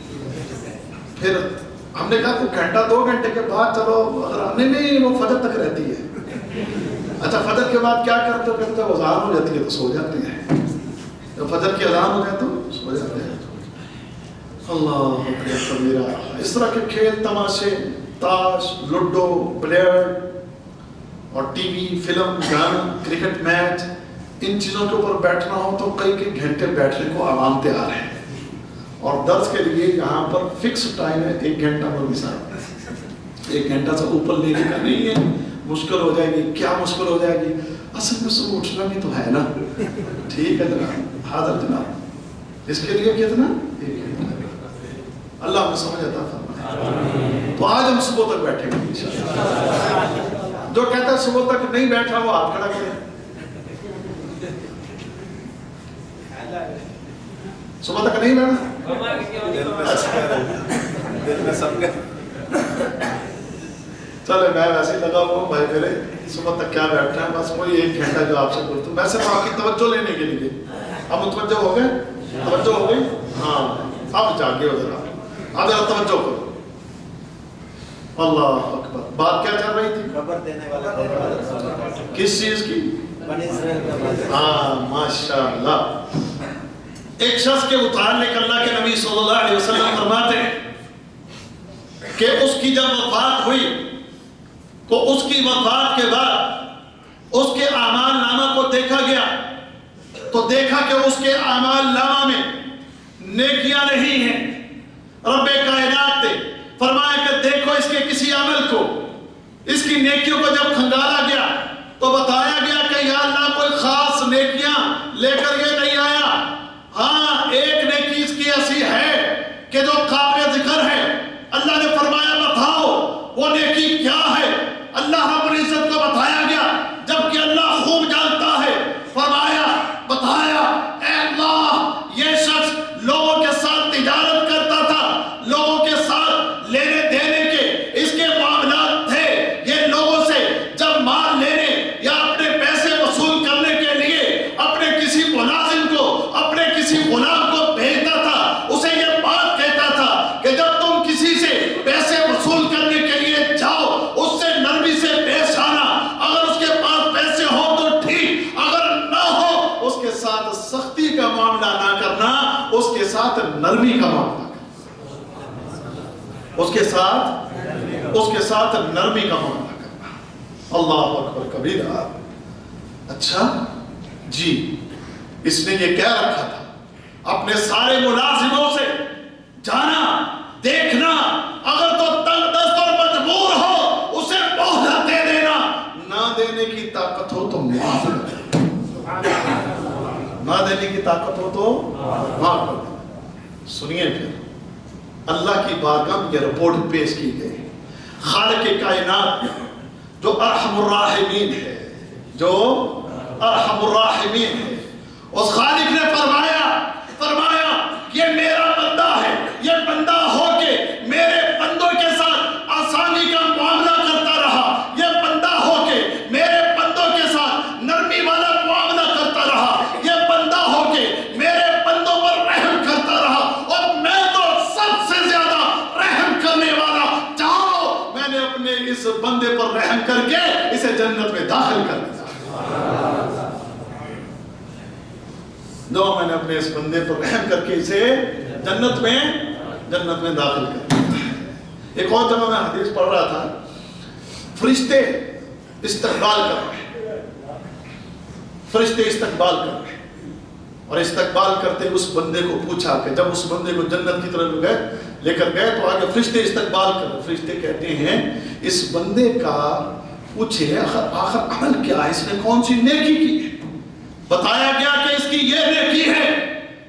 پھر ہم نے کہا کہ گھنٹہ 2 گھنٹے کے بعد چلو اگر نہیں وہ فجر تک رہتی ہے. اچھا فجر کے بعد کیا کرتے ہو؟ کہتے وہ اذان ہو جاتی ہے تو سو جاتے ہیں. جب فجر کی اذان ہو جائے تو سو جاتے ہیں. اللہ اکبر میرا. اس طرح کے کھیل تماشے، تاش، لوڈو، بلیئرڈ اور ٹی وی، فلم، گانا، کرکٹ میچ، ان چیزوں کے اوپر بیٹھنا ہو تو کئی گھنٹے بیٹھنے کو عوام تیار ہیں. اور درس کے لیے یہاں پر فکس ٹائم ہے 1 گھنٹہ مولوی صاحب. 1 گھنٹہ سے اوپر لینے کا نہیں ہے. مشکل ہو جائے گی. کیا مشکل ہو جائے گی؟ اصل میں صبح اٹھنا بھی تو ہے نا. ٹھیک ہے جناب، حاضر جناب. اس کے لیے کتنا؟ 1 گھنٹہ. اللہ ہمیں سمجھ عطا فرمائے. تو آج ہم صبح تک بیٹھیں گے انشاءاللہ. جو کہتا ہے صبح تک نہیں بیٹھا وہ ہاتھ کھڑا کرے. صبح تک نہیں بیٹھا. چلے میں ویسے لگا ہوں بھائی میرے صبح تک کیا بیٹھنا ہے، بس وہی 1 گھنٹہ جو آپ سے بولتا ہوں. میں صرف آپ کی توجہ لینے کے لیے. اب متوجہ ہو گئے؟ توجہ ہو گئی؟ ہاں اب جاگے ہو ذرا. اب ذرا توجہ کرو. اللہ اکبر. بات کیا چل رہی تھی؟ خبر دینے والا. کس چیز کی؟ ہاں ماشاءاللہ. ایک شخص کے متعلق اللہ کے نبی صلی اللہ علیہ وسلم فرماتے ہیں کہ اس کی جب وفات ہوئی تو اس کی وفات کے بعد اس کے اعمال نامہ کو دیکھا گیا تو دیکھا کہ اس کے اعمال نامہ میں نیکیاں نہیں ہیں. رب کائنات نے فرمایا کہ دیکھو اس کے کسی عمل کو، اس کی نیکیوں کو جب کھنگالا گیا تو بتایا گیا کہ یا اللہ کوئی خاص نیکیاں لے کر یہ نہیں آیا. ہاں ایک نیکی اس کی ایسی ہے کہ جو قابل ذکر ہے. اللہ نے فرمایا بتاؤ وہ نیکی کیا ہے. اللہ رب العزت کو بتایا گیا جبکہ اللہ خوب جانتا ہے. فرمایا بتایا اے اللہ یہ شخص لوگوں کے ساتھ تجارت کرتا تھا، لوگوں کے ساتھ لینے دینے کے اس کے معاملات تھے. یہ لوگوں سے جب مال لینے یا اپنے پیسے وصول کرنے کے لیے اپنے کسی ملازم کو، اپنے کسی غلام کو بھیجتا تھا، اسے یہ بات کہتا تھا کہ جب تم کسی سے پیسے وصول کرنے کے لیے جاؤ اس سے نرمی سے پیش آنا. اگر اس کے پاس پیسے ہو تو ٹھیک، اگر نہ ہو اس کے ساتھ سختی کا معاملہ نہ کرنا، اس کے ساتھ نرمی کا معاملہ کرنا. اس کے ساتھ نرمی کا معاملہ کرنا. اللہ اکبر کبیرہ. اچھا جی اس نے یہ کہہ رکھا تھا اپنے سارے ملازموں سے جانا دیکھنا، اگر تو تنگ دست اور مجبور ہو اسے مہلت دے دینا، نہ دینے کی طاقت ہو تو معاف کر دینا. نہ دینے کی طاقت ہو تو معاف کر دینا. سنیے پھر اللہ کی بارگاہ میں یہ رپورٹ پیش کی گئی. خالق کائنات جو ارحم الراحمین ہے، جو ارحم الراحمین ہے، اس خالق نے فرمایا یہ میرا بندہ ہے، یہ بندہ ہو کے میرے بندوں کے ساتھ آسانی کا معاملہ کرتا رہا، یہ بندہ ہو کے میرے بندوں کے ساتھ نرمی والا معاملہ کرتا رہا، یہ بندہ ہو کے میرے بندوں پر رحم کرتا رہا، اور میں تو سب سے زیادہ رحم کرنے والا. چاہو میں نے اپنے اس بندے پر رحم کر کے اسے جنت میں داخل کر دیا. جو میں نے اپنے اس بندے پر رحم کر کے اسے جنت میں داخل کر دیا. ایک اور جگہ میں حدیث پڑھ رہا تھا، فرشتے استقبال کر رہے اور استقبال کرتے اس بندے کو پوچھا کہ جب اس بندے کو جنت کی طرف لے کر گئے تو آگے فرشتے استقبال کر رہے. فرشتے کہتے ہیں اس بندے کا پوچھے آخر عمل کیا ہے، اس نے کون سی نیکی کی ہے. بتایا گیا کہ اس کی یہ نیکی ہے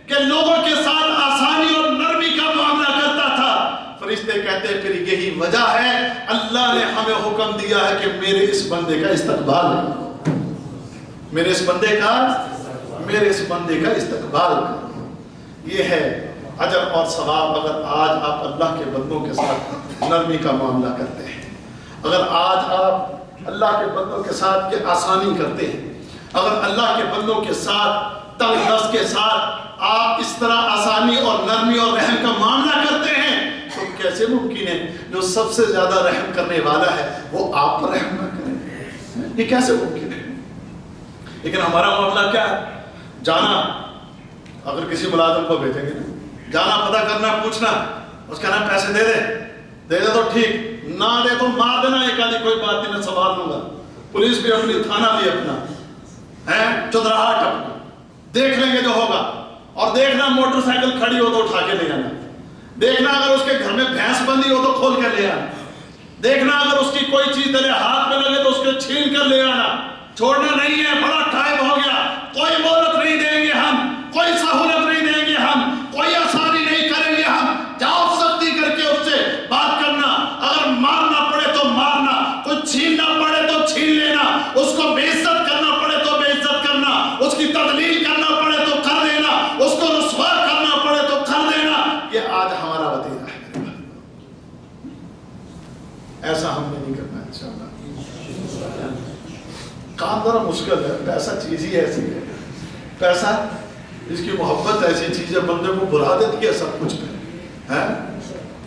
کہ لوگوں کے ساتھ آسانی اور نرمی کا معاملہ کرتا تھا. فرشتے کہتے ہیں پھر یہی وجہ ہے اللہ نے ہمیں حکم دیا ہے کہ میرے اس بندے کا استقبال کرو، میرے اس بندے کا استقبال کرو. یہ ہے اجر اور ثواب. اگر آج آپ اللہ کے بندوں کے ساتھ نرمی کا معاملہ کرتے ہیں، اگر آج آپ اللہ کے بندوں کے ساتھ یہ آسانی کرتے ہیں، اگر اللہ کے بندوں کے ساتھ تنگ دست کے ساتھ آپ اس طرح آسانی اور نرمی اور رحم کا معاملہ کرتے ہیں تو کیسے ممکن ہے جو سب سے زیادہ رحم کرنے والا ہے وہ آپ پر رحم نہ کرے؟ یہ کیسے ممکن ہے؟ لیکن ہمارا معاملہ کیا ہے؟ جانا، اگر کسی ملازم کو بھیجیں گے جانا، پتہ کرنا، پوچھنا، اس کا نام پیسے دے دے تو ٹھیک، نہ دے تو مار دینا، ایک آدھی کوئی بات نہیں، میں سنبھال لوں گا، پولیس بھی اپنی، تھانہ بھی اپنا ہے، چودراہٹ اپنا، دیکھ لیں گے جو ہوگا۔ اور دیکھنا موٹر سائیکل کھڑی ہو تو اٹھا کے لے آنا، دیکھنا اگر اس کے گھر میں بھینس بندھی ہو تو کھول کے لے آنا، دیکھنا اگر اس کی کوئی چیز تیرے ہاتھ میں لگے تو اس کو چھین کر لے آنا، چھوڑنا نہیں ہے۔ بڑا ٹائم ہو گیا، کوئی مہلت نہیں دیں گے ہم، کوئی سہولت نہیں دیں گے ہم، کوئی آسانی نہیں کریں گے ہم۔ جاؤ سختی کر کے اس سے بات کرنا، اگر مارنا پڑے تو مارنا، کچھ چھیننا پڑے تو چھین لینا، اس کو بے عزت کرنا پڑے تو بے عزت کرنا، اس کی تذلیل کرنا پڑے تو کر دینا، اس کو رسوا کرنا پڑے تو کر دینا۔ یہ آج ہمارا وتیرہ ہے، ایسا ہم نے نہیں کرنا انشاءاللہ۔ کام ذرا مشکل ہے، پیسہ چیز ہی ایسی ہے، پیسہ اس کی محبت ایسی چیز ہے بندے کو بھلا دیتی ہے سب کچھ ہے،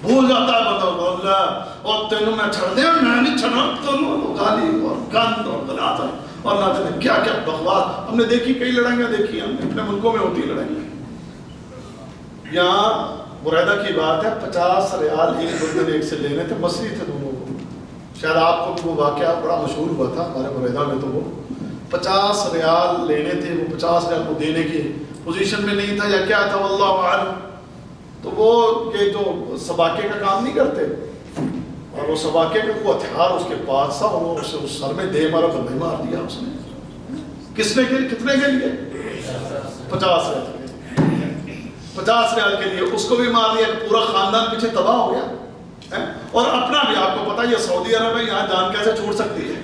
بھول جاتا ہے بندہ، اللہ اور تینوں میں چھڑ دیں، میں نہیں چھڑا، تو گالی اور گند اور غلاظت اور نہ جانے کیا کیا بکواس ہم نے دیکھی، کئی لڑائیاں دیکھی ہم نے، اپنے ملکوں میں ہوتی لڑائیاں۔ یہاں برائدہ کی بات ہے، 50 ریال ایک بندے نے ایک سے لینے تھے، مصری تھے دونوں کو، شاید آپ کو بھی وہ واقعہ بڑا مشہور ہوا تھا ہمارے برائدہ میں، تو وہ 50 ریال لینے تھے، وہ 50 ریال کو دینے کی پوزیشن میں نہیں تھا یا کیا تھا واللہ اعلم، تو وہ یہ جو سباکے کا کام نہیں کرتے، اور وہ سباکے کا کوئی ہتھیار اس کے پاس تھا، اور وہ اسے اس سر میں دے مارا، بندے مار دیا اس نے۔ کس نے کتنے کے لیے؟ 50 ریال کے لیے، 50 ریال کے لیے اس کو بھی مار دیا، پورا خاندان پیچھے تباہ ہو گیا۔ اور اپنا بھی آپ کو پتا، یہ سعودی عرب ہے، یہاں جان کیسے چھوڑ سکتی ہے،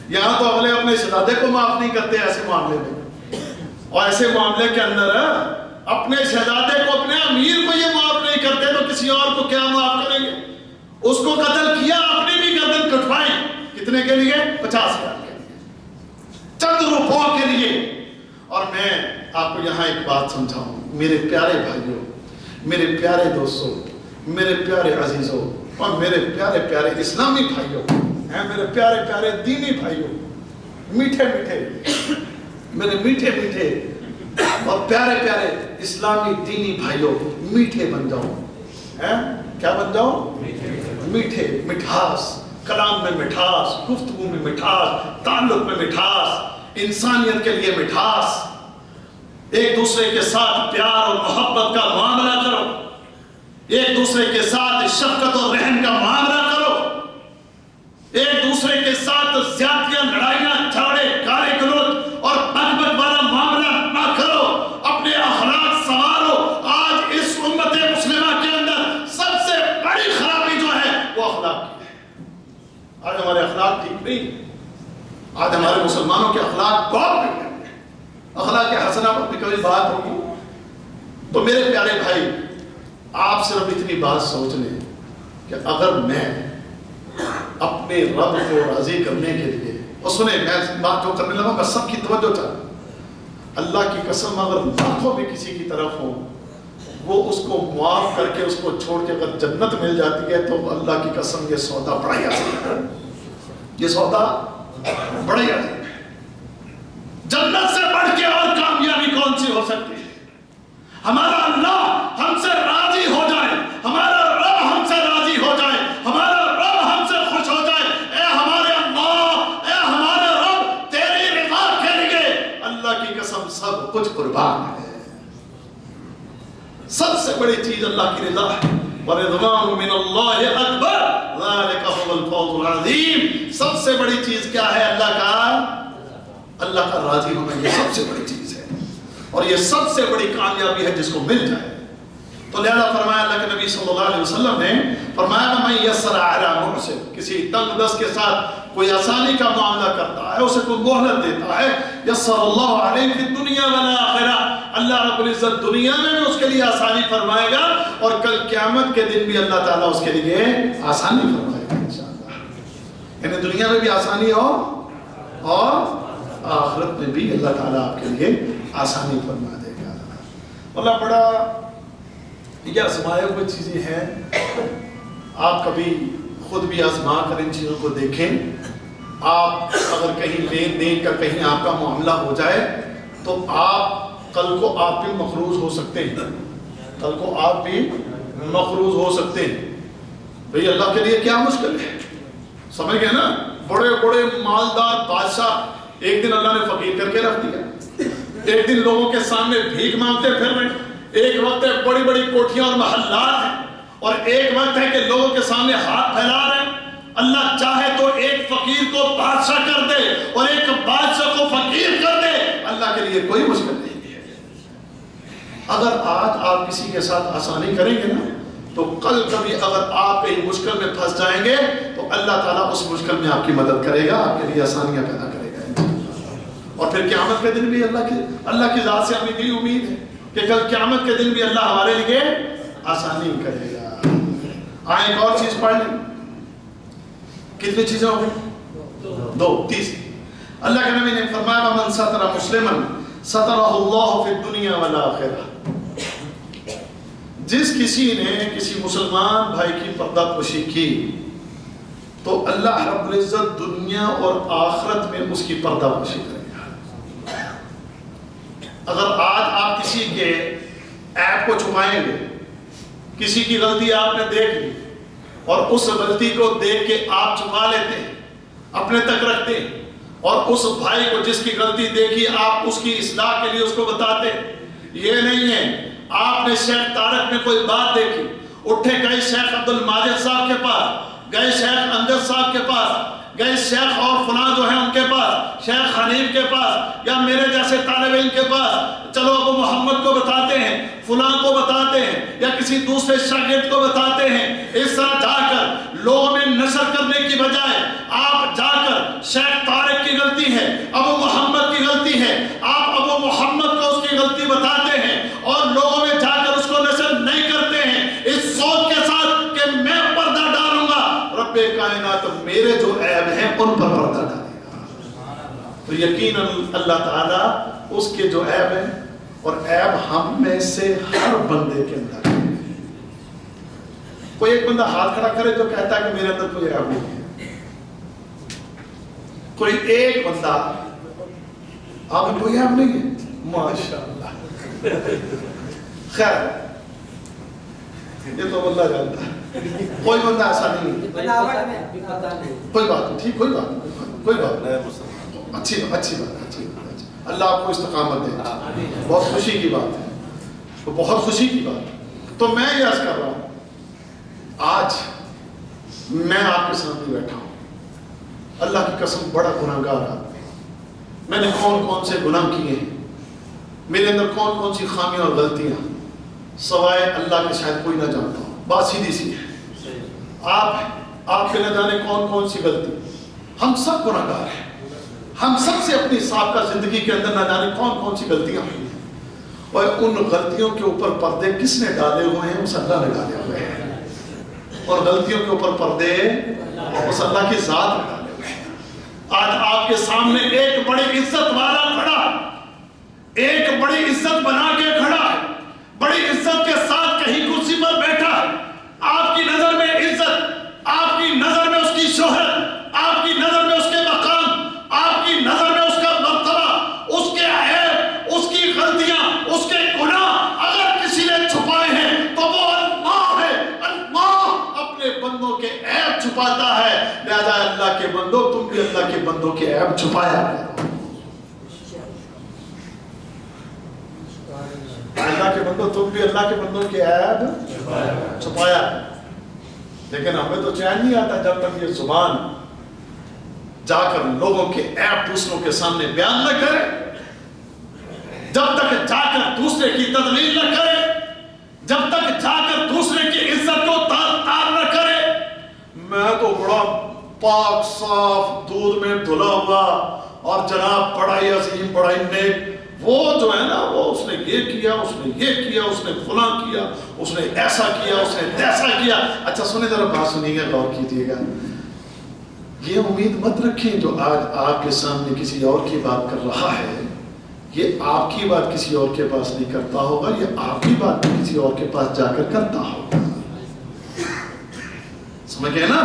یہاں تو اپنے شہزادے کو معاف نہیں کرتے ایسے معاملے میں، اور ایسے معاملے کے اندر اپنے شہزادے کو، اپنے امیر کو یہ معاف نہیں کرتے تو کسی اور کو کیا معاف کریں گے؟ اس کو قتل کیا، اپنی بھی گردن کٹوائی، کتنے کے لیے؟ 50 ریال کے لیے، چند روپوں کے لیے۔ اور میں آپ کو یہاں ایک بات سمجھاؤں، میرے پیارے بھائیوں، میرے پیارے دوستوں، میرے پیارے عزیزوں، اور میرے پیارے پیارے اسلامی بھائیوں، میرے پیارے پیارے دینی بھائیوں، میٹھے میٹھے، میرے میٹھے میٹھے اور پیارے پیارے اسلامی دینی بھائیوں، میٹھے بن جاؤ، کیا بن جاؤ؟ میٹھے، مٹھاس، کلام میں مٹھاس، گفتگو میں مٹھاس، تعلق میں مٹھاس، انسانیت کے لیے مٹھاس، ایک دوسرے کے ساتھ پیار اور محبت کا معاملہ کرو، ایک دوسرے کے ساتھ شفقت اور رحم کا معاملہ کرو، ایک دوسرے کے ساتھ زیادتیاں، لڑائیاں، جھگڑے، گالی گلوچ اور بک بک والا معاملہ نہ کرو، اپنے اخلاق سنوارو۔ آج اس امت مسلمہ کے اندر سب سے بڑی خرابی جو ہے وہ اخلاق کی ہے۔ آج ہمارے اخلاق ٹھیک نہیں، آج ہمارے مسلمانوں کے اخلاق بہت نہیں ہے۔ اخلاق حسنہ پر بھی کبھی بات ہوگی تو میرے پیارے بھائی، آپ صرف اتنی بات سوچ لیں کہ اگر میں اپنے رب کو راضی کرنے کے لیے، اور سنیں میں بات جو کرنے لگا میں سب کی توجہ چاہتا، اللہ کی قسم اگر لاکھوں بھی کسی کی طرف ہوں، وہ اس کو معاف کر کے، اس کو چھوڑ کے اگر جنت مل جاتی ہے تو اللہ کی قسم یہ سودا بڑا ہی عظیم ہے، یہ سودا بڑا ہی عظیم ہے۔ جنت سے بڑھ کے اور کامیابی کون سی ہو سکتی ہے؟ ہمارا اللہ ہم سے راضی ہو جائے، ہمارا رب ہم سے راضی ہو جائے، ہمارا رب ہم سے خوش ہو جائے۔ اے ہمارے اللہ، اے ہمارے رب، تیری رضا کے لیے اللہ کی قسم سب کچھ قربان ہے۔ سب سے بڑی چیز اللہ کی رضا ہے، وَرِضْوَانٌ مِّنَ اللَّهِ أَكْبَرُ ذَلِكَ هُوَ الْفَوْزُ الْعَظِيمُ۔ سب سے بڑی چیز کیا ہے؟ اللہ کا راضی ہونا، یہ سب سے بڑی چیز ہے، اور یہ سب سے بڑی کامیابی ہے جس کو مل جائے۔ تو لہذا فرمایا اللہ کے نبی صلی اللہ علیہ وسلم نے فرمایا کہ میں یسر علی محسن، کسی تنگ دست کے ساتھ کوئی آسانی کا معاملہ کرتا ہے، اسے کوئی مہلت دیتا ہے، یسر اللہ علیہ فی الدنیا والآخرہ، اللہ رب العزت دنیا میں بھی اس کے لیے آسانی فرمائے گا، اور کل قیامت کے دن بھی اللہ تعالیٰ اس کے لیے آسانی فرمائے گا انشاءاللہ۔ یعنی دنیا میں بھی آسانی ہو اور آخرت میں بھی اللہ تعالیٰ آپ کے لیے آسانی فرما دے گا۔ اللہ بڑا یہ آزمائے ہوئے چیزیں ہیں، آپ کبھی خود بھی آزما کر ان چیزوں کو دیکھیں. آپ اگر کہیں لین دین کا کہیں آپ کا معاملہ ہو جائے تو آپ کل کو آپ بھی مقروض ہو سکتے ہیں. کل کو آپ بھی مقروض ہو سکتے ہیں. بھئی اللہ کے لیے کیا مشکل ہے؟ سمجھ گئے نا؟ بڑے بڑے مالدار بادشاہ ایک دن اللہ نے فقیر کر کے رکھ دیا. ایک دن لوگوں کے سامنے بھیک مانگتے پھر رہے. ایک وقت ہے بڑی بڑی کوٹھیاں اور محلات ہیں، اور ایک وقت ہے کہ لوگوں کے سامنے ہاتھ پھیلا رہے ہیں. اللہ چاہے تو ایک فقیر کو بادشاہ کر دے اور ایک بادشاہ کو فقیر کر دے. اللہ کے لیے کوئی مشکل نہیں ہے. اگر آج آپ کسی کے ساتھ آسانی کریں گے نا تو کل کبھی اگر آپ کہیں مشکل میں پھنس جائیں گے تو اللہ تعالیٰ اس مشکل میں آپ کی مدد کرے گا، آپ کے لیے آسانیاں پیدا کرے گا. اور پھر قیامت کے دن بھی اللہ کی ذات سے ہمیں یہ امید ہے کہ کل قیامت کے دن بھی اللہ ہمارے لیے آسانی کرے گا. آئیں ایک اور چیز پڑھ لیں. کتنی چیزیں ہو گئی؟ 2. تیسری اللہ کے نبی نے فرمایا من ستر مسلما سترہ اللہ فی الدنیا والآخرہ. جس کسی نے کسی مسلمان بھائی کی پردہ پوشی کی تو اللہ رب العزت دنیا اور آخرت میں اس کی پردہ پوشی کرے گا. اگر آج آپ کسی کے عیب کو چھپائیں گے، کسی کی غلطی آپ نے دیکھ لی اور اس غلطی کو دیکھ کے آپ چھپا لیتے ہیں، اپنے تک رکھتے ہیں، اور اس بھائی کو جس کی غلطی دیکھی آپ اس کی اصلاح کے لیے اس کو بتاتے ہیں. یہ نہیں ہے آپ نے شیخ طارق میں کوئی بات دیکھی، اٹھے گئے شیخ عبد الماجد صاحب کے پاس، گئے شیخ امجد صاحب کے پاس، گئے شیخ اور فلاں جو ہیں ان کے پاس، شیخ حنیف کے پاس، یا میرے جیسے طالب علم کے پاس، چلو ابو محمد کو بتاتے ہیں، فلاں کو بتاتے ہیں، یا کسی دوسرے شاگرد کو بتاتے ہیں. اس طرح جا کر لوگوں میں نشر کرنے کی بجائے آپ جا کر شیخ طارق کی غلطی ہے، ابو محمد کی غلطی ہے، آپ ابو محمد کو اس کی غلطی بتاتے ہیں اور لوگوں میں جا کر اس کو نشر نہیں کرتے ہیں اس سوچ کے ساتھ کہ میں پردہ ڈالوں گا، رب کائنات میرے جو عیب ہیں ان پر پردہ ڈالے گا. تو یقیناً اللہ تعالیٰ اس کے جو عیب ہیں، اور عیب ہم میں سے ہر بندے کے اندر ہے. کوئی ایک بندہ ہاتھ کھڑا کرے تو کہتا ہے کہ میرے اندر کوئی عیب نہیں ہے. کوئی ایک بندہ آپ میں کوئی عیب نہیں ہے، ماشاءاللہ. خیر یہ تو اللہ جانتا ہے. کوئی بندہ ایسا نہیں ہے. کوئی بات نہیں، ٹھیک، کوئی بات نہیں، کوئی بات نہیں. اچھی بات. اللہ آپ کو استقامت دے. بہت خوشی کی بات ہے، بہت خوشی کی بات. تو میں یہ عرض کر رہا ہوں، آج میں آپ کے سامنے بیٹھا ہوں، اللہ کی قسم بڑا گناہگار آدمی. میں نے کون سے گناہ کیے ہیں، میرے اندر کون سی خامیاں اور غلطیاں، سوائے اللہ کے شاید کوئی نہ جانتا ہوں. بات سیدھی سی ہے. آپ کے نہ جانے کون سی غلطی. ہم سب گناہگار ہیں. ہم سب سے اپنی سابقہ زندگی کے اندر نہ جانے کون سی غلطیاں ہوئی ہیں، اور ان غلطیوں کے اوپر پردے کس نے ڈالے ہوئے ہیں؟ اس اللہ نے ڈالے ہوئے ہیں. اور غلطیوں کے اوپر پردے اس اللہ کی ذات نے ڈالے ہوئے ہیں. آج آپ کے سامنے ایک بڑی عزت والا کھڑا، ایک بڑی عزت بنا کے کھڑا ہے، بڑی عزت کے ساتھ کہیں کرسی پر بیٹھا ہے. آپ کی نظر میں عزت، آپ کی نظر میں اس کی شہرت، آپ کی نظر میں اس کے مقام، آپ کی نظر میں اس کا مرتبہ، اس کے عیب، اس کی غلطیاں، اس کے گناہ اگر کسی نے چھپائے ہیں تو وہ اللہ ہے. اللہ اپنے بندوں کے عیب چھپاتا ہے. لہذا اللہ کے بندوں، تم بھی اللہ کے بندوں کے عیب چھپایا کرو. اللہ کے بندوں، تم بھی اللہ کے بندوں کے عیب چھپایا. لیکن ہمیں تو چین نہیں آتا جب تک یہ زبان جا کر لوگوں کے عیب دوسروں کے سامنے بیان نہ کرے، جب تک جا کر دوسرے کی تضلیل نہ کرے، جب تک جا کر دوسرے کی عزت کو تار نہ کرے. میں تو بڑا پاک صاف دودھ میں دھلا ہوا اور جناب بڑا ہی عظیم، بڑا ہی نیک، وہ جو ہے نا وہ اس نے یہ کیا، اس نے یہ کیا، اس نے فلاں کیا، اس نے ایسا کیا، اس نے تیسا کیا. اچھا سنیں ذرا بات سنیے گا، غور کیجیے گا. یہ امید مت رکھیں جو آج آپ کے سامنے کسی اور کی بات کر رہا ہے یہ آپ کی بات کسی اور کے پاس نہیں کرتا ہوگا، یہ آپ کی بات کسی اور کے پاس جا کر کرتا ہوگا. سمجھ گئے نا؟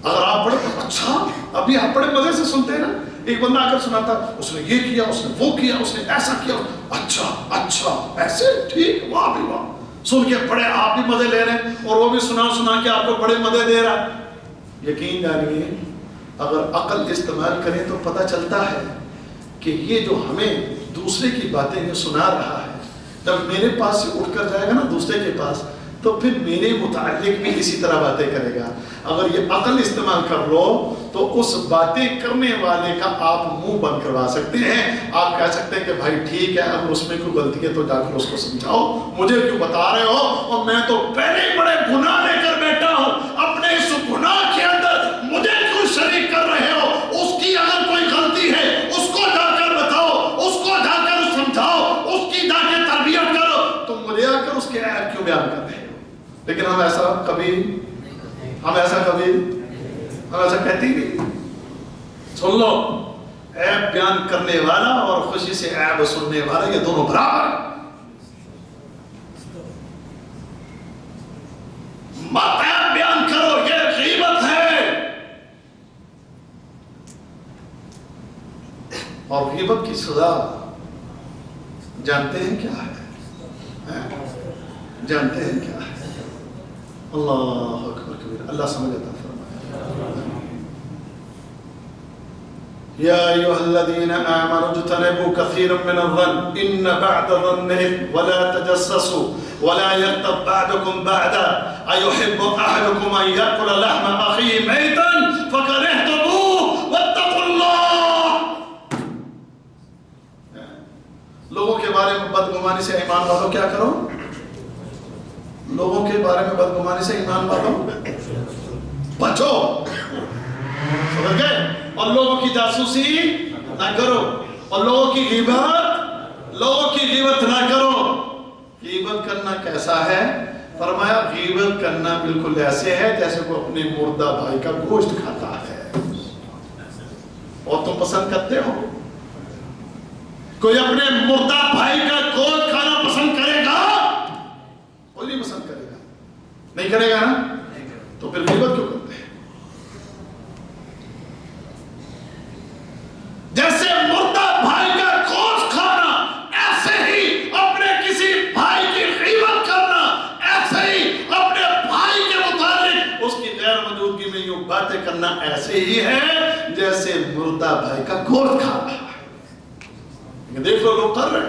اگر آپ بڑے اچھا، ابھی آپ بڑے مزے سے سنتے ہیں نا، ایک بندہ آ کر سناتا اس نے یہ کیا، اس نے وہ کیا، اس نے ایسا کیا، اچھا اچھا ایسے ٹھیک، واہ بھی واہ، سن کے بڑے آپ بھی مزے لے رہے ہیں اور وہ بھی سنا کے آپ کو بڑے مزے دے رہا ہے۔ یقین جانیے اگر عقل استعمال کریں تو پتہ چلتا ہے کہ یہ جو ہمیں دوسرے کی باتیں یہ سنا رہا ہے، جب میرے پاس سے اٹھ کر جائے گا نا دوسرے کے پاس، تو پھر میرے متعلق بھی اسی طرح باتیں کرے گا۔ اگر یہ عقل استعمال کر لو تو اس باتیں کرنے والے کا آپ منہ بند کروا سکتے ہیں۔ آپ کہہ سکتے ہیں کہ بھائی ٹھیک ہے، اگر اس میں کوئی غلطی ہے تو جا کر اس کو سمجھاؤ، مجھے کیوں بتا رہے ہو، اور میں تو پہلے ہی بڑے گناہ لے کر بیٹھا ہوں، اپنے اس گناہ کے اندر مجھے کیوں شریک کر رہے ہو؟ اس کی اگر کوئی غلطی ہے اس کو جا کر بتاؤ، اس کو جا کر سمجھاؤ، اس کی جا کے تربیت کرو، تم مجھے آ کر اس کے عیب کیوں بیان کر رہے ہو؟ لیکن ہم ایسا کہتے ہی نہیں۔ سن لو، عیب بیان کرنے والا اور خوشی سے عیب سننے والا یہ دونوں برابر، مت عیب بیان کرو، یہ غیبت ہے۔ اور غیبت کی سزا جانتے ہیں کیا ہے؟ جانتے ہیں کیا ہے؟ اللہ اکبر کبیر، اللہ سمجھ عطا فرمائے۔ یا ایھا الذین آمنوا اجتنبوا کثیرا من الظن ان بعض الظن اثم ولا تجسسوا ولا یغتب بعضکم بعضا ایحب احدکم ان یأکل لحم اخیہ میتا فکرہتموہ واتقوا اللہ۔ لوگوں کے بارے میں بدگمانی سے ایمان والوں کیا کرو؟ لوگوں کے بارے میں بدگمانی سے ایمان والوں بچو، سمجھ گئے؟ اور لوگوں کی جاسوسی نہ کرو، اور لوگوں کی غیبت نہ کرو۔ غیبت کرنا کیسا ہے؟ فرمایا غیبت کرنا بالکل ایسے ہے جیسے کوئی اپنے مردہ بھائی کا گوشت کھاتا ہے۔ اور تم پسند کرتے ہو؟ کوئی اپنے مردہ بھائی کا گوشت کھانا پسند کرے گا؟ کوئی نہیں پسند کرے گا، نہیں کرے گا نا؟ تو پھر غیبت کیوں کرتے ہیں؟ جیسے مردہ بھائی کا گوشت کھانا، ایسے ہی اپنے کسی بھائی کی غیبت کرنا، ایسے ہی اپنے بھائی کے متعلق اس کی غیر موجودگی میں یوں باتیں کرنا ایسے ہی ہے جیسے مردہ بھائی کا گوشت کھانا ہے۔ دیکھ لو لوگ کر رہے ہیں۔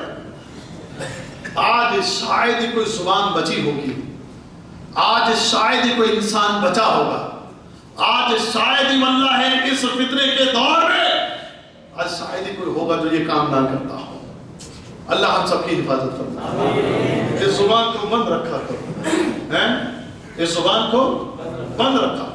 آج شاید ہی کوئی زبان بچی ہوگی، آج شاید ہی کوئی انسان بچا ہوگا، آج شاید ہی واللہ ہے اس فتنے کے دور میں آج شاید ہی کوئی ہوگا جو یہ کام نہ کرتا ہو۔ اللہ ہم سب کی حفاظت فرمائے۔ اس زبان کو بند رکھا کرو، اس زبان کو بند رکھا کرو،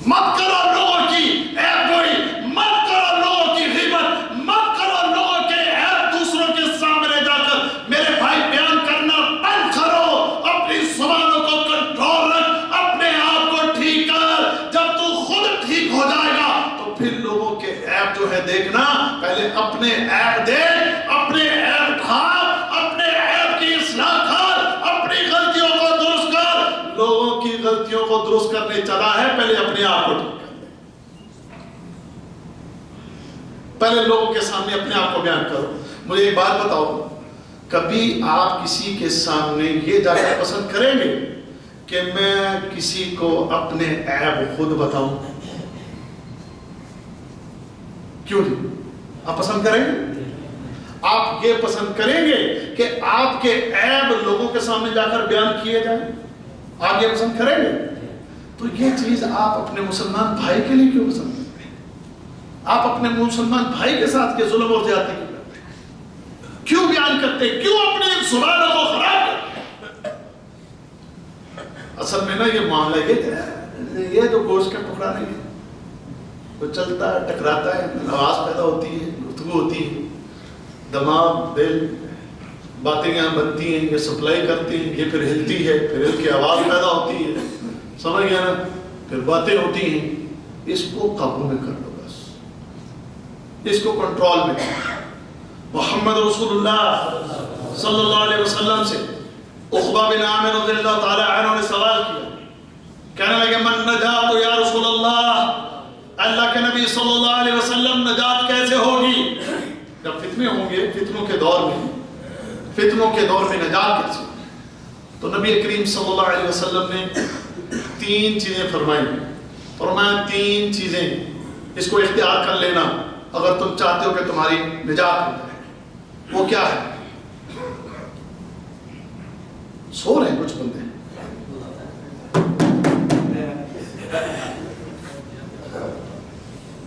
مت کرو لوگوں کی عیب گوئی، مت کرو لوگوں کی غیبت، مت کرو لوگوں کے عیب دوسروں کے سامنے جا کر میرے بھائی بیان کرنا بند کرو۔ اپنی زبانوں کو کنٹرول رکھ، اپنے آپ کو ٹھیک کر۔ جب تو خود ٹھیک ہو جائے گا تو پھر لوگوں کے عیب جو ہے دیکھنا، پہلے اپنے عیب دیکھ، اپنے عیب ڈھانپ، اپنے عیب کی اصلاح کر، اپنی غلطیوں کو درست کر۔ لوگوں کی غلطیوں کو درست کرنے چلا ہے، پہلے اپنے آپ کو ٹھیک کر لے، پہلے لوگوں کے سامنے اپنے آپ کو بیان کرو۔ مجھے ایک بات بتاؤ، کبھی آپ کسی کے سامنے یہ جا کر پسند کریں گے کہ میں کسی کو اپنے عیب خود بتاؤں؟ کیوں نہیں؟ آپ پسند کریں گے؟ آپ یہ پسند کریں گے کہ آپ کے عیب لوگوں کے سامنے جا کر بیان کیے جائیں؟ آپ یہ پسند کریں گے؟ تو یہ چیز آپ اپنے مسلمان بھائی کے لیے کیوں پسند کرتے ہیں؟ آپ اپنے مسلمان بھائی کے ساتھ کے ظلم اور زیادتی کیوں کرتے ہیں؟ کیوں بیان کرتے ہیں؟ کیوں اپنے زبانوں کو خراب کرتے ہیں؟ اصل میں نا یہ معاملہ یہ جو گوشت کا ٹکڑا نہیں ہے، وہ چلتا ہے، ٹکراتا ہے، آواز پیدا ہوتی ہے، گفتگو ہوتی ہے، دماغ دل باتیں یہاں بنتی ہیں، یہ سپلائی کرتی ہیں، یہ پھر ہلتی ہے، پھر ہل کی آواز پیدا ہوتی ہے، سمجھ گیا نا؟ پھر باتیں ہوتی ہیں۔ اس کو قابو میں کر لو، بس اس کو کنٹرول میں کر۔ محمد رسول اللہ صلی اللہ علیہ وسلم سے عقبہ بن عامر رضی اللہ تعالی عنہ نے سوال کیا، کہنے لگے من نجات یا رسول اللہ، اللہ کے نبی صلی اللہ علیہ وسلم نجات کیسے ہوگی؟ جب فتنے ہوں گے، فتنوں کے دور میں نجات کیسے ہوگی؟ تو نبی کریم صلی اللہ علیہ وسلم نے 3 چیزیں فرمایا 3 چیزیں اس کو اختیار کر لینا اگر تم چاہتے ہو کہ تمہاری نجات ہو جائے۔ وہ کیا ہے؟ سو رہے ہیں کچھ بندے،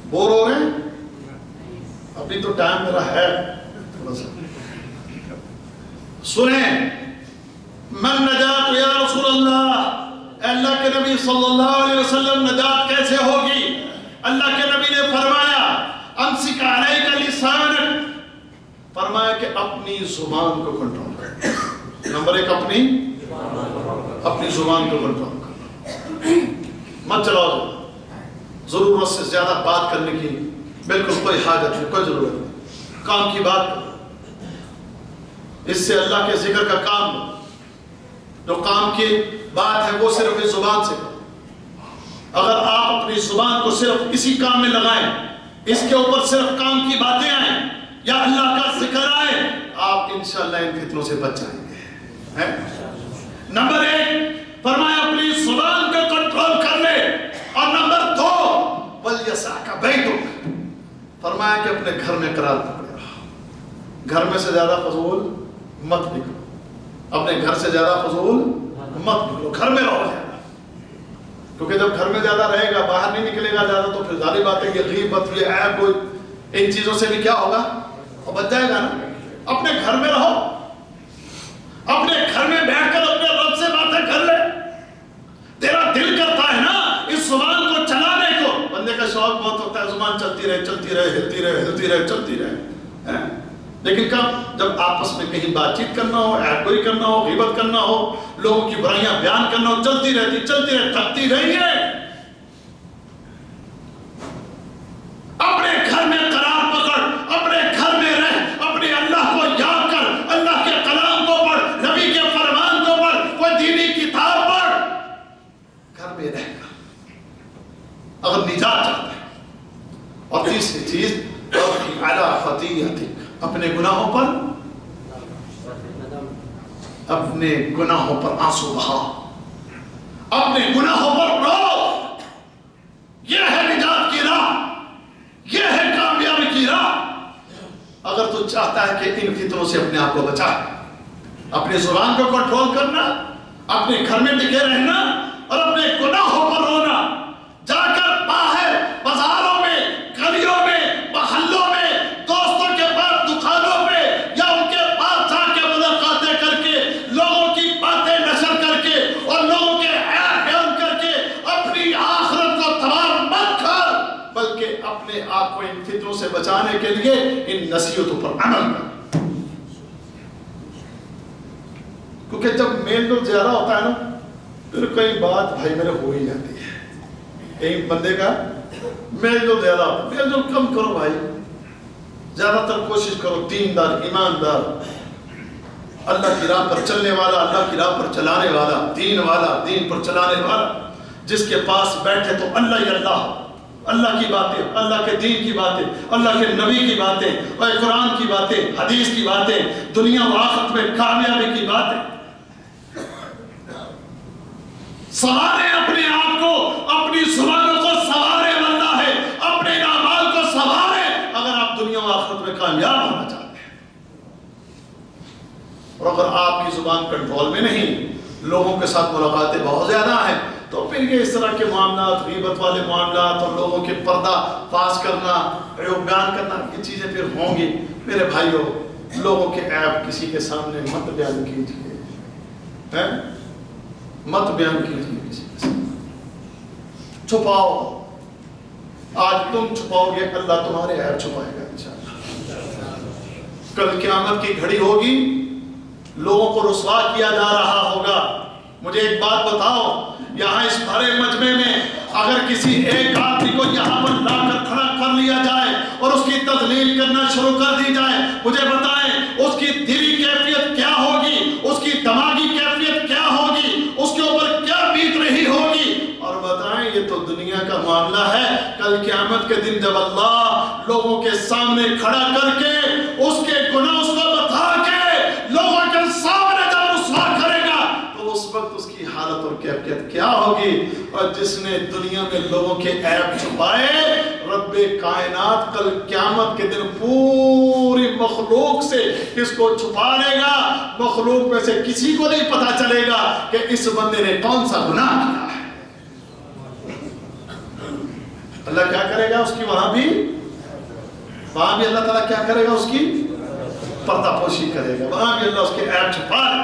بور ہو رہے ہیں، ابھی تو ٹائم میرا ہے تھوڑا سا۔ سنیں، من نجات یا رسول اللہ، اللہ کے نبی صلی اللہ علیہ وسلم نجات کیسے ہوگی؟ اللہ کے نبی نے فرمایا امسک علیک لسانک، فرمایا کہ اپنی زبان کو کنٹرول کر۔ نمبر 1 اپنی زبان کو کنٹرول کرنا، مت چلاؤ ضرورت سے زیادہ بات کرنے کی بالکل کوئی حاجت نہیں، کوئی ضرورت نہیں، کام کی بات کرو، اس سے اللہ کے ذکر کا کام لو، جو کام کی بات ہے وہ صرف اس زبان سے کرو۔ اگر آپ اپنی زبان کو صرف اسی کام میں لگائیں، اس کے اوپر صرف کام کی باتیں آئیں یا اللہ کا ذکر آئے، آپ انشاءاللہ ان فتنوں سے بچ جائیں گے۔ نمبر 1 فرمایا اپنی زبان کو کنٹرول کر لے، اور نمبر 2 وَلْيَسَعْكَ بَيْتُكَ، فرمایا کہ اپنے گھر میں قرار پکڑے رہو، گھر میں سے زیادہ فضول مت نکلو، اپنے گھر سے زیادہ فضول مت نکلو، گھر میں رہو زیادہ، کیونکہ جب گھر میں زیادہ رہے گا، باہر نہیں نکلے گا زیادہ، تو پھر ظاہر بات ہے کہ غیبت، یہ عیب، کوئی ان چیزوں سے بھی کیا ہوگا، اور بچ جائے گا نا۔ اپنے گھر میں رہو، اپنے گھر میں بیٹھ کر اپنے رب سے باتیں کر لے۔ تیرا دل کرتا ہے نا اس زبان کو چلانے کو، بندے کا شوق بہت ہوتا ہے زبان چلتی رہے، ہلتی رہے، چلتی رہے، لیکن کب؟ جب آپس میں کہیں بات چیت کرنا ہو، عیب گوئی کرنا ہو، غیبت کرنا ہو، لوگوں کی برائیاں بیان کرنا ہو، چلتی رہے، تھکتی رہی ہے۔ اپنے گھر میں قرار پکڑ، اپنے گھر میں رہ، اپنے اللہ کو یاد کر، اللہ کے کلام کو پڑھ، نبی کے فرمان کو پڑھ، کوئی دینی کتاب پڑھ، گھر میں رہ کر اگر نجات چاہتے ہیں۔ اور تیسری چیز علی خطیئتک، اپنے گناہوں پر آنسو بہا، اپنے گناہوں پر رو۔ یہ ہے نجات کی راہ، یہ ہے کامیابی کی راہ۔ اگر تو چاہتا ہے کہ ان فتنوں سے اپنے آپ کو بچا، اپنے زبان کو کنٹرول کرنا، اپنے گھر میں ٹکے رہنا اور اپنے گناہوں پر رونا، جا کر باہر بازاروں میں، گلیوں میں، محلوں میں، دوستوں کے پاس دکانوں پہ، یا ان کے پاس جا کے ملاقاتیں کر کے، لوگوں کی باتیں نشر کر کے اور لوگوں کے عیب بیان کر کے اپنی آخرت کو تباہ مت کر، بلکہ اپنے آپ کو ان فتنوں سے بچانے کے لیے ان نصیحتوں پر عمل کر۔ کیونکہ جب میل جول زیادہ ہوتا ہے نا، پھر کئی بات بھائی میرے ہو ہی جاتی ہے۔ ایک بندے کا میل جول زیادہ ہوتا ہے، میل جول کم کرو بھائی، زیادہ تر کوشش کرو دیندار، ایماندار، اللہ کی راہ پر چلنے والا، اللہ کی راہ پر چلانے والا، دین والا، دین پر چلانے والا، جس کے پاس بیٹھے تو اللہ ہی اللہ، اللہ کی باتیں، اللہ کے دین کی باتیں، اللہ کے نبی کی باتیں، اور قرآن کی باتیں، حدیث کی باتیں، دنیا و آخرت میں کامیابی کی باتیں۔ سوارے اپنے آپ کو، اپنی زبانوں کو سوارے، بندہ ہے اپنے اعمال کو سوارے، اگر آپ دنیا و آخرت میں کامیاب ہونا چاہتے ہیں۔ اور اگر آپ کی زبان کنٹرول میں نہیں، لوگوں کے ساتھ ملاقاتیں بہت زیادہ ہیں، تو پھر یہ اس طرح کے معاملات، غیبت والے معاملات اور لوگوں کے پردہ فاش کرنا، عیوب بیان کرنا، یہ چیزیں پھر ہوں گی۔ میرے بھائیوں، لوگوں کے عیب کسی کے سامنے مت بیان کیجیے، مت بیان کیجیے کسی کے سامنے، چھپاؤ۔ آج تم چھپاؤ گے، اللہ تمہارے عیب چھپائے گا انشاءاللہ۔ کل قیامت کی گھڑی ہوگی، لوگوں کو رسوا کیا جا رہا ہوگا۔ مجھے ایک بات بتاؤ، یہاں اس بھرے مجمع میں اگر کسی ایک آدمی کو یہاں پر لا کر کھڑا کر لیا جائے اور اس کی تذلیل کرنا شروع کر دی جائے، مجھے بتائیں اس کی دلی کیفیت کیا ہوگی، اس کی دماغی کیفیت کل قیامت کے دن جب اللہ لوگوں کے سامنے کھڑا کر کے اس کے گناہ اس کو بتا کے لوگوں کے سامنے جب رسوا کرے گا تو اس وقت اس کی حالت اور کیفیت کیا ہوگی. اور جس نے دنیا میں لوگوں کے عیب چھپائے، رب کائنات کل قیامت کے دن پوری مخلوق سے اس کو چھپا لے گا. مخلوق میں سے کسی کو نہیں پتا چلے گا کہ اس بندے نے کون سا گناہ کیا ہے. اللہ کیا کرے گا اس کی وہاں بھی اللہ تعالیٰ کیا کرے گا اس کی پردہ پوشی کرے گا. وہاں بھی اللہ اس کے عیب چھپا لے.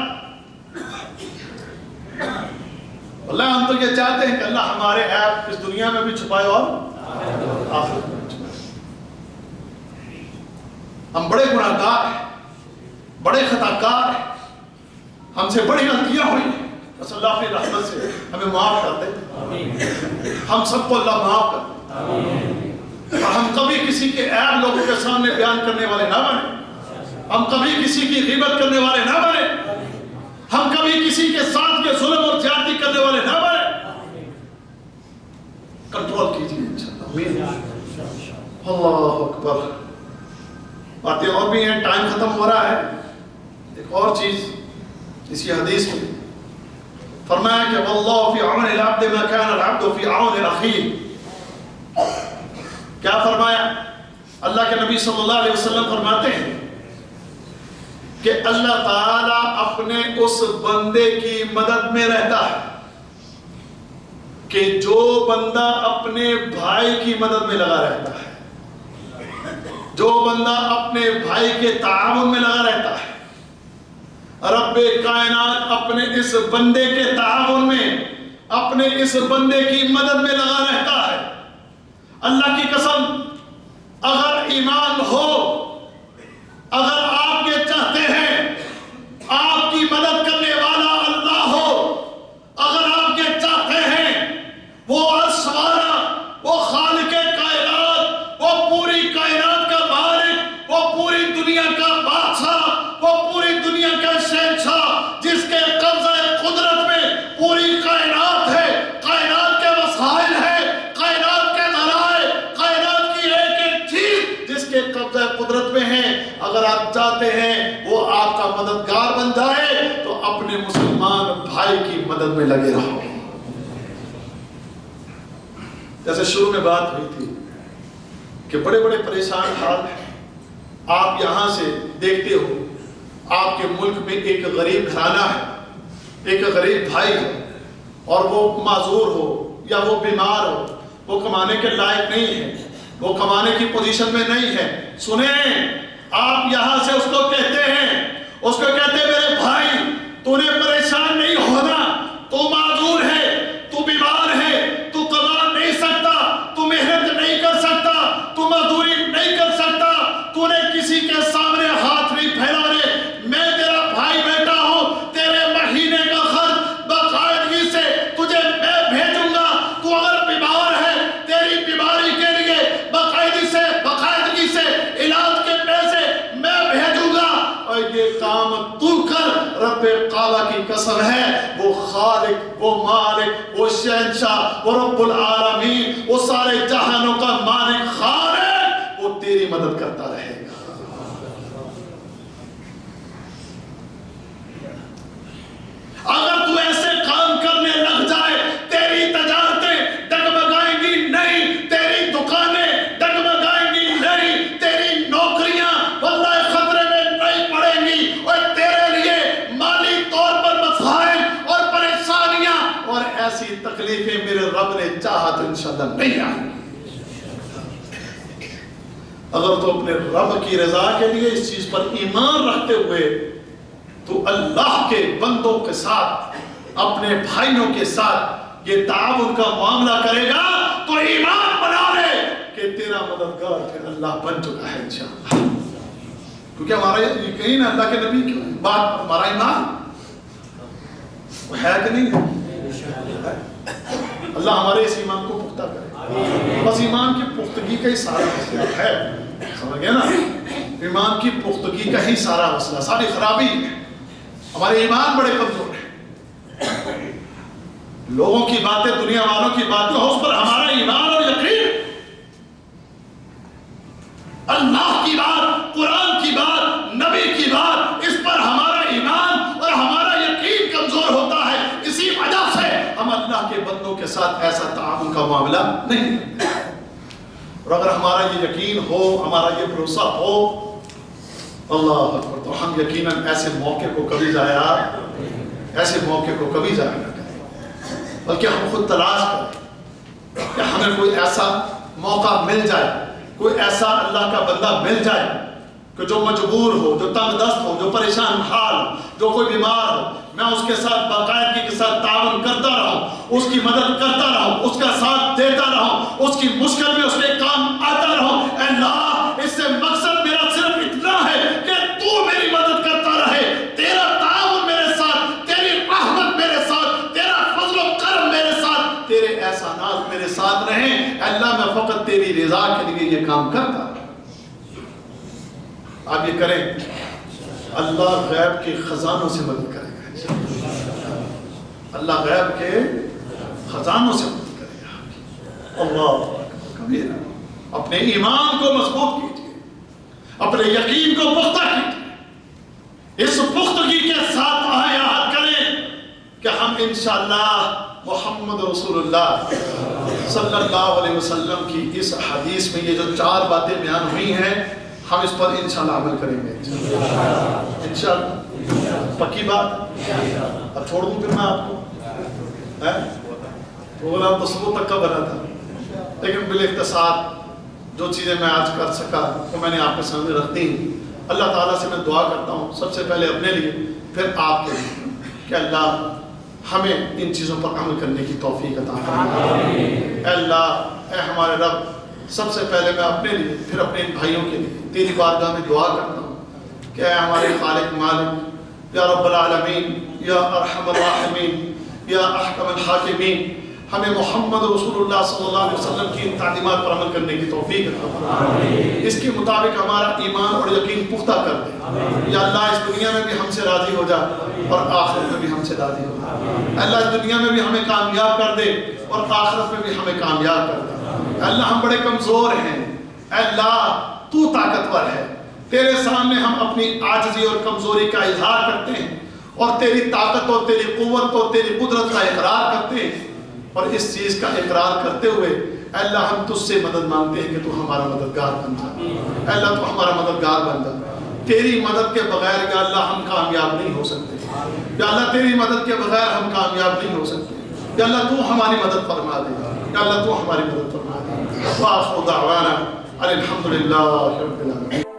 اللہ ہم تو یہ چاہتے ہیں کہ اللہ ہمارے عیب اس دنیا میں بھی چھپائے اور آخرت میں چھپائے. ہم بڑے گناہگار ہیں، بڑے خطاکار ہیں، ہم سے بڑی غلطیاں ہوئی ہیں. بس اللہ اپنی رحمت سے ہمیں معاف کر دے. ہم سب کو اللہ معاف کر دے. اور ہم کبھی کسی کے عیب لوگوں کے سامنے بیان کرنے والے نہ بنے. ہم کبھی کسی کی غیبت کرنے والے نہ بنے. ہم کبھی کسی کے ساتھ کے ظلم اور زیادتی کرنے والے نہ بنے. کنٹرول کیجیے انشاءاللہ. اللہ اکبر. باتیں اور بھی ہیں، ٹائم ختم ہو رہا ہے. ایک اور چیز اسی حدیث میں فرمایا کہ واللہ فی عون العبد ما کان العبد فی عون اخیہ. کیا فرمایا؟ اللہ کے نبی صلی اللہ علیہ وسلم فرماتے ہیں کہ اللہ تعالیٰ اپنے اس بندے کی مدد میں رہتا ہے کہ جو بندہ اپنے بھائی کی مدد میں لگا رہتا ہے، جو بندہ اپنے بھائی کے تعاون میں لگا رہتا ہے. رب کائنات اپنے اس بندے کے تعاون میں، اپنے اس بندے کی مدد میں لگا رہتا ہے. اللہ کی قسم، اگر ایمان ہو، اگر آپ یہ چاہتے ہیں آپ کی مدد کرنے والا اللہ ہو، اگر آپ یہ چاہتے ہیں وہ عرش والا، وہ خالق کائنات، وہ پوری کائنات کا مالک، وہ پوری دنیا کا بادشاہ، وہ پوری دنیا کا شہنشاہ، جس کے قبضہ قدرت میں پوری کائنات ہے، کائنات کے وسائل ہے، کائنات کے ذرائع، کائنات کی ایک ایک چیز جس کے قبضہ قدرت میں ہے، اگر آپ چاہتے ہیں وہ آپ کا مددگار بن جائے تو اپنے مسلمان بھائی کی مدد میں لگے رہو. جیسے شروع میں بات ہوئی تھی کہ بڑے بڑے پریشان حال ہیں. آپ یہاں سے دیکھتے ہو آپ کے ملک میں ایک غریب گھرانہ ہے، ایک غریب بھائی ہے، اور وہ معذور ہو یا وہ بیمار ہو، وہ کمانے کے لائق نہیں ہے، وہ کمانے کی پوزیشن میں نہیں ہے. سنیں، آپ یہاں سے اس کو کہتے ہیں، اس کو کہتے ہیں میرے بھائی تو نے پریشان نہیں ہونا، تو معذور ہے، تو بیمار ہے، تو کما نہیں سکتا، تو محنت نہیں کر سکتا، تو مزدوری نہیں کر سکتا، تو نے کسی کے سامنے ہاتھ نہیں پھیلانے. میں تیرا بھائی بیٹا ہوں، تیرے مہینے کا خرچ باقاعدگی سے تجھے میں بھیجوں گا. تو اگر بیمار ہے، تیری بیماری کے لیے باقاعدگی سے علاج کے پیسے میں بھیجوں گا. اور یہ کام تو کر. رب کعبہ کی قسم ہے، وہ خالق، وہ مالک، وہ شہنشاہ، وہ رب العالمین، وہ سارے جہانوں کا مالک خالق، وہ تیری مدد کرتا رہے گا. اگر تو ایسے کام کرنے لگ جائے، تیری تجارتیں ڈگمگائیں گی نہیں، تیری دکانیں ڈگمگائیں گی نہیں، تیری نوکریاں واللہ خطرے میں نہیں پڑیں گی، اور تیرے لیے مالی طور پر مسائل اور پریشانیاں اور ایسی تکلیفیں میرے رب نے چاہا تو انشاءاللہ نہیں آئیں. اگر تو اپنے رب کی رضا کے لیے اس چیز پر ایمان رکھتے ہوئے تو اللہ کے بندوں کے ساتھ، اپنے بھائیوں کے ساتھ یہ تعاون کا معاملہ کرے گا تو ایمان بنا لے کہ تیرا مددگار پھر اللہ بن چکا ہے انشاءاللہ. کیونکہ ہمارا یقین ہے اللہ کے نبی کی بات، ہمارا ایمان وہ ہے کہ نہیں ہے. اللہ ہمارے اس ایمان کو پختہ کرے. بس ایمان کی پختگی کا ہی سارا مسئلہ ہے، سمجھ گئے نا؟ ایمان کی پختگی کا ہی سارا مسئلہ، ساری خرابی ہے. ہمارے ایمان بڑے کمزور ہیں. لوگوں کی باتیں، دنیا والوں کی باتیں، اس پر ہمارا ایمان اور یقین معاملہ نہیں کرتے. اور اگر ہمارا یہ یقین ہو، ہمارا یہ بھروسہ ہو، اللہ اکبر، تو ہم یقیناً ایسے موقع کو کبھی ضائع نہ کریں، بلکہ ہم خود تلاش کریں کہ ہمیں کوئی ایسا موقع مل جائے، کوئی ایسا اللہ کا بندہ مل جائے کہ جو مجبور ہو، جو تنگ دست ہو، جو پریشان حال ہو، جو کوئی بیمار ہو، میں اس کے ساتھ باقاعدگی کے ساتھ تعاون کرتا رہوں، اس کی مدد کرتا رہوں، اس کا ساتھ دیتا رہوں، اس کی مشکل میں اس کے کام آتا رہوں. اے اللہ، اس سے مقصد میرا صرف اتنا ہے کہ تو میری مدد کرتا رہے، تیرا تعاون میرے ساتھ، تیری رحمت میرے ساتھ، تیرا فضل و کرم میرے ساتھ، تیرے احسانات میرے ساتھ رہیں. اے اللہ، میں فقط تیری رضا کے لیے یہ کام کرتا ہوں. آپ یہ کریں، اللہ غیب کے خزانوں سے مدد کرے گا. اللہ غیب کے خزانوں سے مدد کرے گا. اللہ کبیرہ. اپنے ایمان کو مضبوط کیجیے، اپنے یقین کو پختہ کیجیے. اس پختگی کے ساتھ عہد کریں کہ ہم انشاءاللہ محمد رسول اللہ صلی اللہ علیہ وسلم کی اس حدیث میں یہ جو 4 باتیں بیان ہوئی ہیں، ہم اس پر انشاءاللہ عمل کریں گے. انشاءاللہ پکی بات. اب چھوڑ دوں پھر میں آپ کو، پروگرام تو صبح تک کا بنا تھا، لیکن بالاختصار جو چیزیں میں آج کر سکا وہ میں نے آپ کے سامنے رکھ دی. اللہ تعالیٰ سے میں دعا کرتا ہوں، سب سے پہلے اپنے لیے، پھر آپ کے لیے، کہ اللہ ہمیں ان چیزوں پر عمل کرنے کی توفیق عطا فرمائے. اے اللہ، اے ہمارے رب، سب سے پہلے میں اپنے لیے، پھر اپنے بھائیوں کے لیے تیری بارگاہ میں دعا کرتا ہوں کہ اے ہمارے خالق مالک، یا رب العالمین، یا ارحم الراحمین، یا احکم الحاکمین، ہمیں محمد رسول اللہ صلی اللہ علیہ وسلم کی ان تعلیمات پر عمل کرنے کی توفیق عطا فرمائے. اس کے مطابق ہمارا ایمان اور یقین پختہ کر دے. یا اللہ، اس دنیا میں بھی ہم سے راضی ہو جا اور آخرت میں بھی ہم سے راضی ہو جا. اللہ، اس دنیا میں بھی ہمیں کامیاب کر دے اور آخرت میں بھی ہمیں کامیاب کر دے. اللہ، ہم بڑے کمزور ہیں. اے اللہ، تو طاقتور ہے. تیرے سامنے ہم اپنی عاجزی اور کمزوری کا اظہار کرتے ہیں اور تیری طاقت اور تیری قوت اور تیری قدرت کا اقرار کرتے ہیں. اور اس چیز کا اقرار کرتے ہوئے اے اللہ، ہم تجھ سے مدد مانگتے ہیں کہ تو ہمارا مددگار بن جا. اے اللہ، تو ہمارا مددگار بن جا. تیری مدد کے بغیر یا اللہ ہم کامیاب نہیں ہو سکتے. یا اللہ، تیری مدد کے بغیر ہم کامیاب نہیں ہو سکتے. یا اللہ، تو ہماری مدد فرما دے. یا اللہ، تو ہماری مدد فرما دے. وآخر دعوانا الحمدللہ رب العالمین.